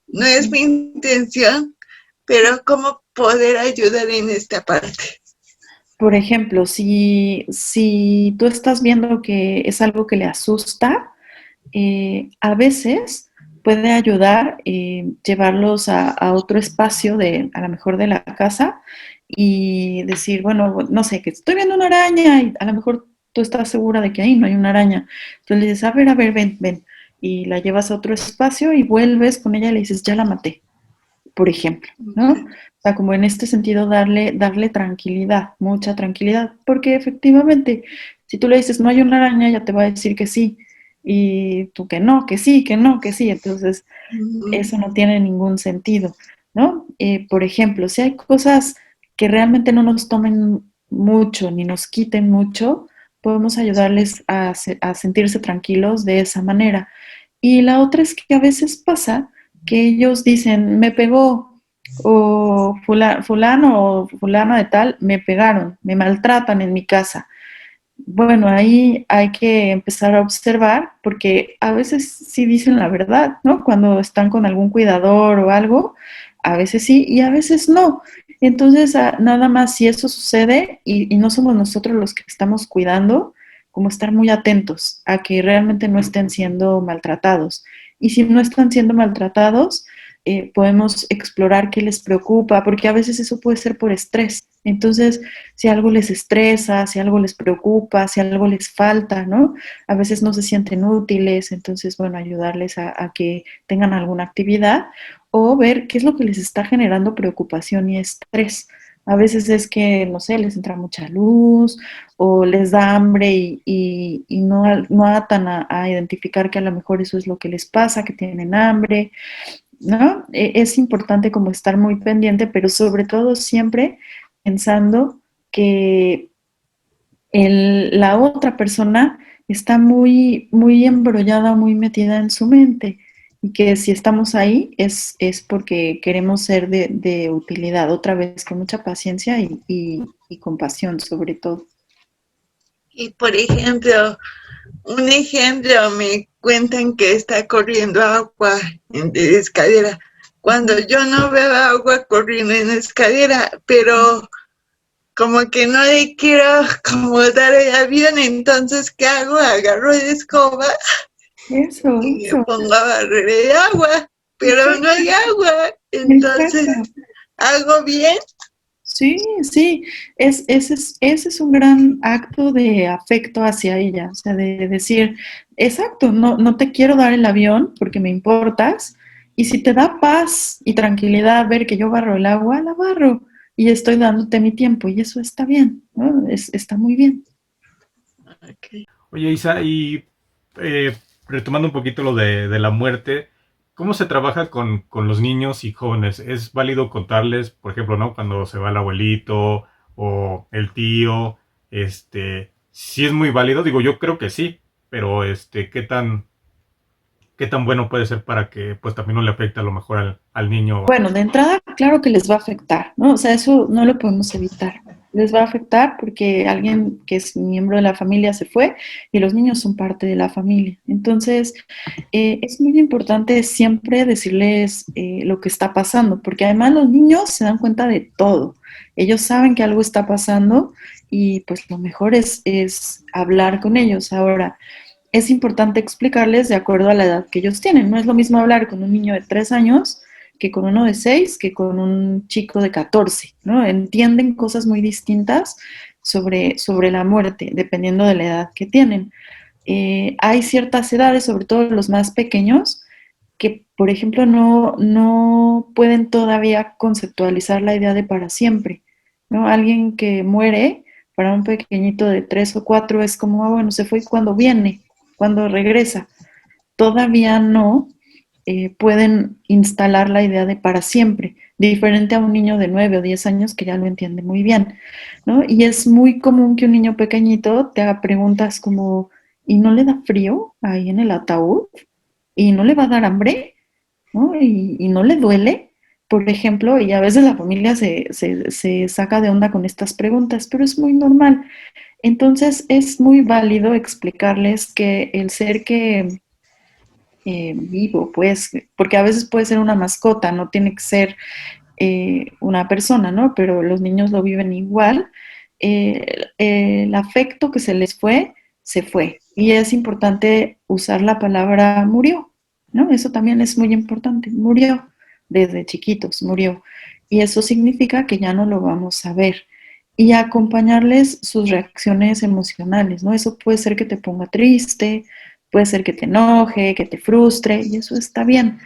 No es mi intención, pero cómo poder ayudar en esta parte. Por ejemplo, si tú estás viendo que es algo que le asusta, a veces puede ayudar llevarlos a otro espacio a lo mejor de la casa y decir, bueno, no sé, que estoy viendo una araña y a lo mejor tú estás segura de que ahí no hay una araña. Entonces le dices, a ver, ven, ven. Y la llevas a otro espacio y vuelves con ella y le dices, ya la maté, por ejemplo, ¿no? O sea, como en este sentido darle tranquilidad, mucha tranquilidad, porque efectivamente, si tú le dices no hay una araña, ya te va a decir que sí, y tú que no, que sí, que no, que sí, entonces eso no tiene ningún sentido, ¿no? Por ejemplo, si hay cosas que realmente no nos tomen mucho ni nos quiten mucho, podemos ayudarles a sentirse tranquilos de esa manera. Y la otra es que a veces pasa que ellos dicen, me pegó, o fulano o fulana de tal, me pegaron, me maltratan en mi casa. Bueno, ahí hay que empezar a observar, porque a veces sí dicen la verdad, ¿no? Cuando están con algún cuidador o algo, a veces sí y a veces no. Entonces, nada más si eso sucede y no somos nosotros los que estamos cuidando, como estar muy atentos a que realmente no estén siendo maltratados. Y si no están siendo maltratados, podemos explorar qué les preocupa, porque a veces eso puede ser por estrés. Entonces, si algo les estresa, si algo les preocupa, si algo les falta, ¿no? A veces no se sienten útiles, entonces, bueno, ayudarles a que tengan alguna actividad o ver qué es lo que les está generando preocupación y estrés. A veces es que, no sé, les entra mucha luz o les da hambre y no atan a identificar que a lo mejor eso es lo que les pasa, que tienen hambre, ¿no? Es importante como estar muy pendiente, pero sobre todo siempre pensando que la otra persona está muy, muy embrollada, muy metida en su mente y que si estamos ahí es porque queremos ser de utilidad, otra vez con mucha paciencia y compasión sobre todo. Y por ejemplo, me cuentan que está corriendo agua en la escalera. Cuando yo no veo agua corriendo en la escalera, pero como que no le quiero como dar el avión, entonces ¿qué hago? Agarro la escoba y me pongo a barrer el agua, pero no hay agua, entonces ¿hago bien? Sí, sí, ese es un gran acto de afecto hacia ella, o sea, de decir, exacto, no te quiero dar el avión porque me importas, y si te da paz y tranquilidad ver que yo barro el agua, la barro, y estoy dándote mi tiempo, y eso está bien, ¿no? Está muy bien. Okay. Oye, Isa, y retomando un poquito lo de la muerte, ¿cómo se trabaja con los niños y jóvenes? ¿Es válido contarles, por ejemplo, ¿no? Cuando se va el abuelito o el tío, sí es muy válido? Digo, yo creo que sí, pero ¿qué tan bueno puede ser para que pues también no le afecte a lo mejor al niño? Bueno, de entrada, claro que les va a afectar, ¿no? O sea, eso no lo podemos evitar. Les va a afectar porque alguien que es miembro de la familia se fue y los niños son parte de la familia. Entonces, es muy importante siempre decirles lo que está pasando, porque además los niños se dan cuenta de todo. Ellos saben que algo está pasando y pues lo mejor es hablar con ellos. Ahora, es importante explicarles de acuerdo a la edad que ellos tienen. No es lo mismo hablar con un niño de 3 años que con uno de 6, que con un chico de 14, ¿no? Entienden cosas muy distintas sobre la muerte, dependiendo de la edad que tienen. Hay ciertas edades, sobre todo los más pequeños, que, por ejemplo, no pueden todavía conceptualizar la idea de para siempre, ¿no? Alguien que muere, para un pequeñito de 3 o 4, es como, bueno, se fue cuando viene, cuando regresa. Todavía no pueden instalar la idea de para siempre, diferente a un niño de 9 o 10 años que ya lo entiende muy bien, ¿no? Y es muy común que un niño pequeñito te haga preguntas como, ¿y no le da frío ahí en el ataúd? ¿Y no le va a dar hambre? ¿No? ¿Y no le duele? Por ejemplo, y a veces la familia se saca de onda con estas preguntas, pero es muy normal. Entonces es muy válido explicarles que el ser que vivo, pues, porque a veces puede ser una mascota, no tiene que ser una persona, ¿no? Pero los niños lo viven igual. El afecto que se les fue se fue. Y es importante usar la palabra murió, ¿no? Eso también es muy importante. Murió, desde chiquitos, murió. Y eso significa que ya no lo vamos a ver. Y acompañarles sus reacciones emocionales, ¿no? Eso puede ser que te ponga triste, puede ser que te enoje, que te frustre, y eso está bien.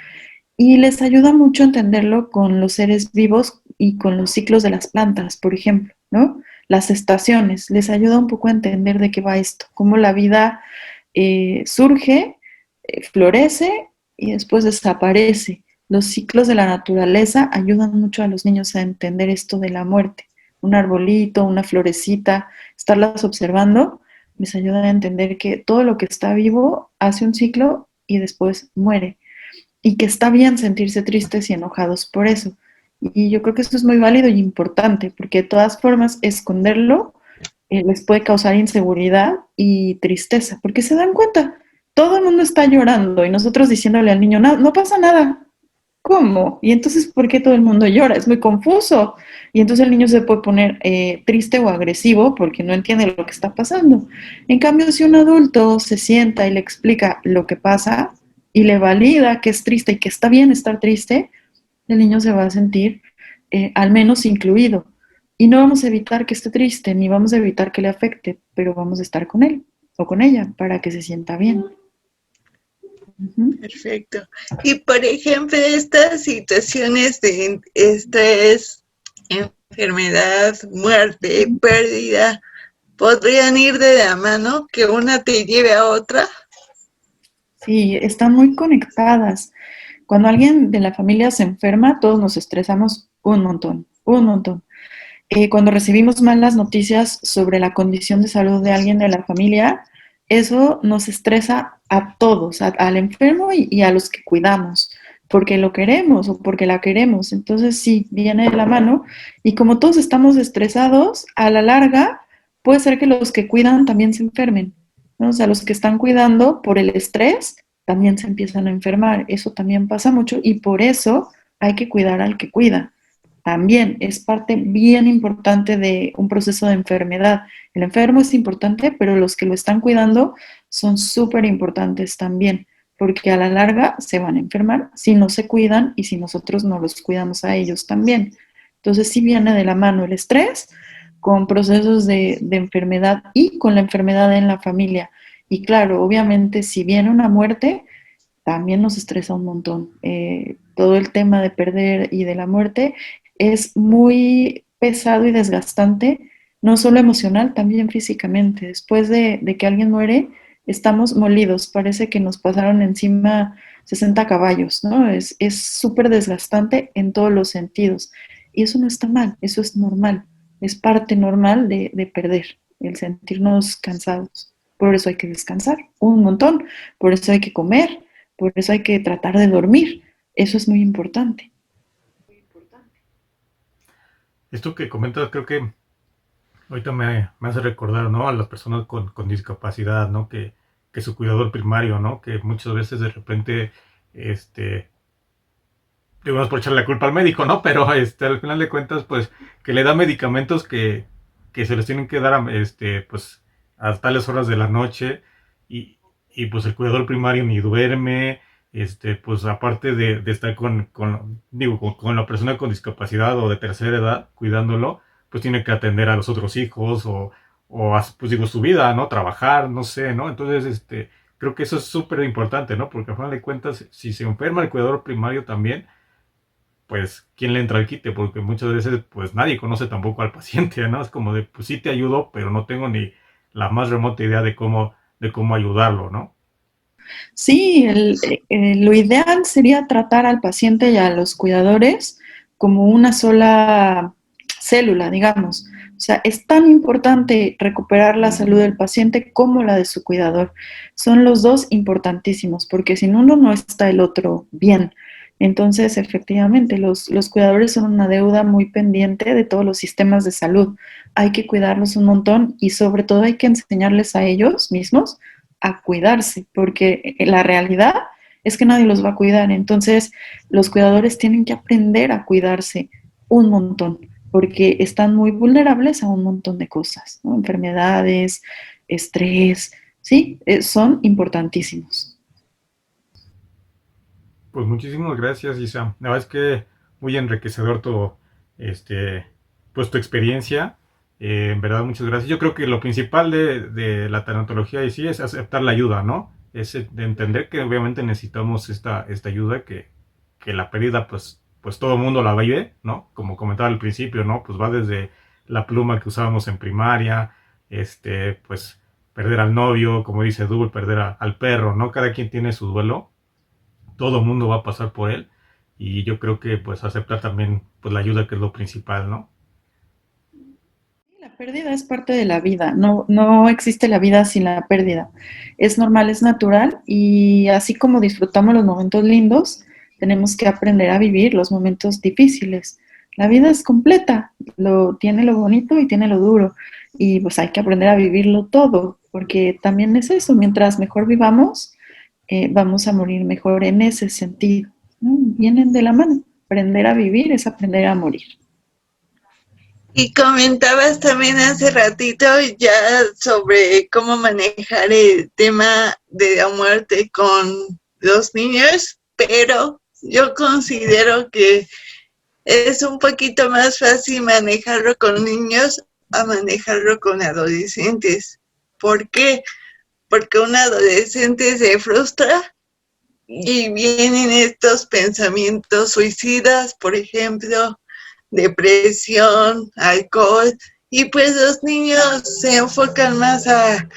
Y les ayuda mucho a entenderlo con los seres vivos y con los ciclos de las plantas, por ejemplo, ¿no? Las estaciones, les ayuda un poco a entender de qué va esto, cómo la vida surge, florece y después desaparece. Los ciclos de la naturaleza ayudan mucho a los niños a entender esto de la muerte. Un arbolito, una florecita, estarlas observando, les ayuda a entender que todo lo que está vivo hace un ciclo y después muere. Y que está bien sentirse tristes y enojados por eso. Y yo creo que esto es muy válido y importante, porque de todas formas esconderlo les puede causar inseguridad y tristeza, porque se dan cuenta, todo el mundo está llorando y nosotros diciéndole al niño, no, no pasa nada. ¿Cómo? Y entonces, ¿por qué todo el mundo llora? Es muy confuso. Y entonces el niño se puede poner triste o agresivo porque no entiende lo que está pasando. En cambio, si un adulto se sienta y le explica lo que pasa y le valida que es triste y que está bien estar triste, el niño se va a sentir al menos incluido. Y no vamos a evitar que esté triste, ni vamos a evitar que le afecte, pero vamos a estar con él o con ella para que se sienta bien. Perfecto. Y por ejemplo, estas situaciones de estrés, enfermedad, muerte, pérdida, ¿podrían ir de la mano, que una te lleve a otra? Sí, están muy conectadas. Cuando alguien de la familia se enferma, todos nos estresamos un montón, un montón. Cuando recibimos malas noticias sobre la condición de salud de alguien de la familia, eso nos estresa a todos, al enfermo y a los que cuidamos, porque lo queremos o porque la queremos. Entonces sí, viene de la mano. Y como todos estamos estresados, a la larga puede ser que los que cuidan también se enfermen, ¿no? O sea, los que están cuidando por el estrés también se empiezan a enfermar. Eso también pasa mucho y por eso hay que cuidar al que cuida. También es parte bien importante de un proceso de enfermedad. El enfermo es importante, pero los que lo están cuidando son súper importantes también, porque a la larga se van a enfermar si no se cuidan y si nosotros no los cuidamos a ellos también. Entonces sí viene de la mano el estrés con procesos de enfermedad y con la enfermedad en la familia. Y claro, obviamente si viene una muerte, también nos estresa un montón. Todo el tema de perder y de la muerte es muy pesado y desgastante, no solo emocional, también físicamente. Después de que alguien muere, estamos molidos, parece que nos pasaron encima 60 caballos, ¿no? Es súper desgastante en todos los sentidos. Y eso no está mal, eso es normal, es parte normal de perder, el sentirnos cansados. Por eso hay que descansar un montón, por eso hay que comer, por eso hay que tratar de dormir. Eso es muy importante. Esto que comentas creo que ahorita me hace recordar, ¿no? A las personas con discapacidad, ¿no? Que su cuidador primario, ¿no? Que muchas veces de repente, digo, no es por echarle la culpa al médico, ¿no? Pero al final de cuentas, pues, que le da medicamentos que se les tienen que dar, pues, a tales horas de la noche y pues el cuidador primario ni duerme, pues aparte de estar con la persona con discapacidad o de tercera edad cuidándolo, pues tiene que atender a los otros hijos o pues digo, su vida, ¿no? Trabajar, no sé, ¿no? Entonces, creo que eso es súper importante, ¿no? Porque al final de cuentas, si se enferma el cuidador primario también, pues, ¿quién le entra al quite? Porque muchas veces, pues, nadie conoce tampoco al paciente, ¿no? Es como de, pues sí te ayudo, pero no tengo ni la más remota idea de cómo ayudarlo, ¿no? Sí, lo ideal sería tratar al paciente y a los cuidadores como una sola célula, digamos. O sea, es tan importante recuperar la salud del paciente como la de su cuidador. Son los dos importantísimos, porque sin uno no está el otro bien. Entonces, efectivamente, los cuidadores son una deuda muy pendiente de todos los sistemas de salud. Hay que cuidarlos un montón y sobre todo hay que enseñarles a ellos mismos a cuidarse, porque la realidad es que nadie los va a cuidar. Entonces, los cuidadores tienen que aprender a cuidarse un montón, porque están muy vulnerables a un montón de cosas, ¿no? Enfermedades, estrés, sí, son importantísimos. Pues muchísimas gracias, Isa. La verdad es que muy enriquecedor pues tu experiencia. En verdad, muchas gracias. Yo creo que lo principal de la tanatología y sí es aceptar la ayuda, ¿no? Es de entender que obviamente necesitamos esta ayuda, que la pérdida, pues todo el mundo la vive, ¿no? Como comentaba al principio, ¿no? Pues va desde la pluma que usábamos en primaria, pues perder al novio, como dice Dul, perder al perro, ¿no? Cada quien tiene su duelo, todo el mundo va a pasar por él, y yo creo que pues aceptar también pues la ayuda, que es lo principal, ¿no? La pérdida es parte de la vida, no existe la vida sin la pérdida. Es normal, es natural, y así como disfrutamos los momentos lindos, tenemos que aprender a vivir los momentos difíciles. La vida es completa, tiene lo bonito y tiene lo duro, y pues hay que aprender a vivirlo todo, porque también es eso, mientras mejor vivamos, vamos a morir mejor en ese sentido, ¿no? Vienen de la mano. Aprender a vivir es aprender a morir. Y comentabas también hace ratito ya sobre cómo manejar el tema de la muerte con los niños, pero yo considero que es un poquito más fácil manejarlo con niños a manejarlo con adolescentes. ¿Por qué? Porque un adolescente se frustra y vienen estos pensamientos suicidas, por ejemplo, depresión, alcohol, y pues los niños se enfocan más a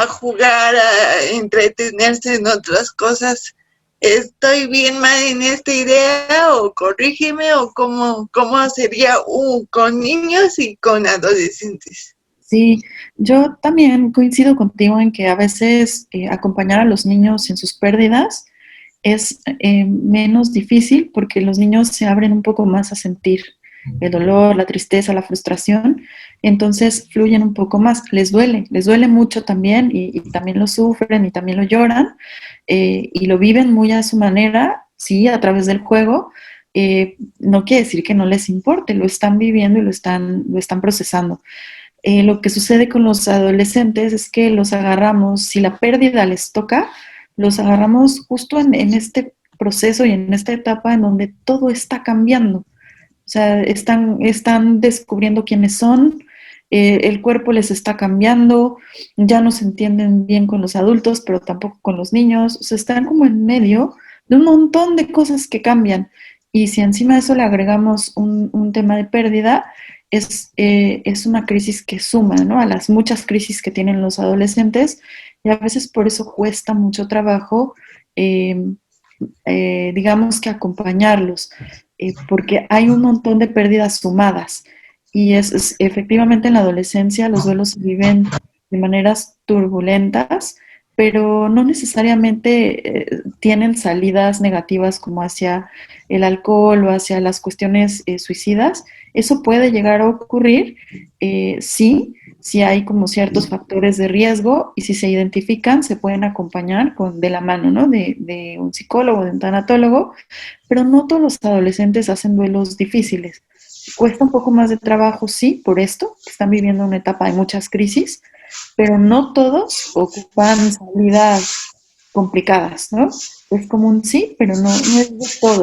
jugar, a entretenerse en otras cosas. ¿Estoy bien mal en esta idea o corrígeme, o cómo sería con niños y con adolescentes? Sí, yo también coincido contigo en que a veces acompañar a los niños en sus pérdidas es menos difícil, porque los niños se abren un poco más a sentir el dolor, la tristeza, la frustración, entonces fluyen un poco más. Les duele mucho también, y también lo sufren y también lo lloran, y lo viven muy a su manera, sí, a través del juego. No quiere decir que no les importe, lo están viviendo y lo están procesando. Lo que sucede con los adolescentes es que los agarramos, si la pérdida les toca, los agarramos justo en este proceso y en esta etapa en donde todo está cambiando. O sea, están descubriendo quiénes son, el cuerpo les está cambiando, ya no se entienden bien con los adultos, pero tampoco con los niños. O sea, están como en medio de un montón de cosas que cambian. Y si encima de eso le agregamos un tema de pérdida, es una crisis que suma, ¿no?, a las muchas crisis que tienen los adolescentes, y a veces por eso cuesta mucho trabajo, digamos que acompañarlos, porque hay un montón de pérdidas sumadas, y efectivamente en la adolescencia los duelos se viven de maneras turbulentas, pero no necesariamente tienen salidas negativas como hacia el alcohol o hacia las cuestiones suicidas. Eso puede llegar a ocurrir, sí hay como ciertos factores de riesgo, y si se identifican se pueden acompañar de la mano, ¿no?, de un psicólogo, de un tanatólogo, pero no todos los adolescentes hacen duelos difíciles. Cuesta un poco más de trabajo, sí, por esto, que están viviendo una etapa de muchas crisis, pero no todos ocupan salidas complicadas, ¿no? Es como un sí, pero no es de todo.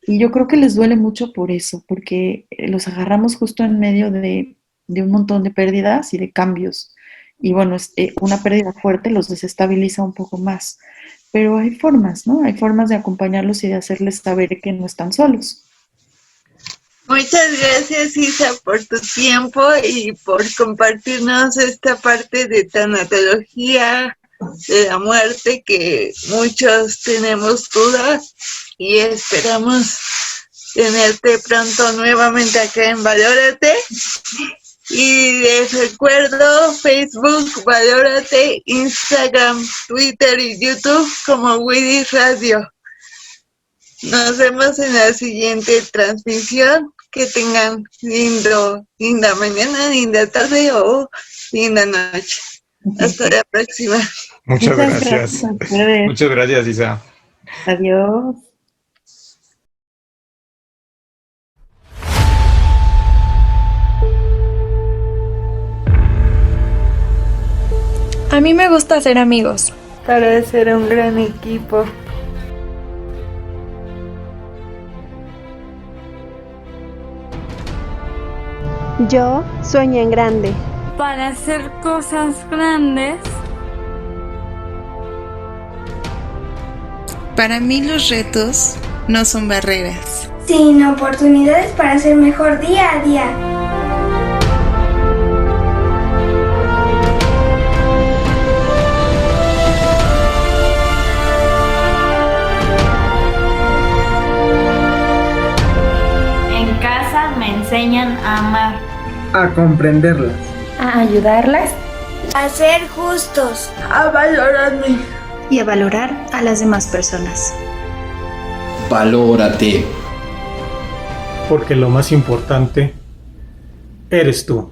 Y yo creo que les duele mucho por eso, porque los agarramos justo en medio de un montón de pérdidas y de cambios. Y bueno, una pérdida fuerte los desestabiliza un poco más. Pero hay formas, ¿no? Hay formas de acompañarlos y de hacerles saber que no están solos. Muchas gracias, Isa, por tu tiempo y por compartirnos esta parte de tanatología de la muerte, que muchos tenemos dudas, y esperamos tenerte pronto nuevamente acá en Valórate. Y les recuerdo Facebook, Valórate, Instagram, Twitter y YouTube como Willy Radio. Nos vemos en la siguiente transmisión. Que tengan linda mañana, linda tarde o linda noche. Hasta la próxima. Muchas gracias. Muchas gracias, Isa. Adiós. A mí me gusta hacer amigos. Para ser un gran equipo. Yo sueño en grande. Para hacer cosas grandes. Para mí los retos no son barreras, Sino oportunidades para ser mejor día a día. En casa me enseñan a amar. A comprenderlas. A ayudarlas. A ser justos. A valorarme. Y a valorar a las demás personas. Valórate. Porque lo más importante eres tú.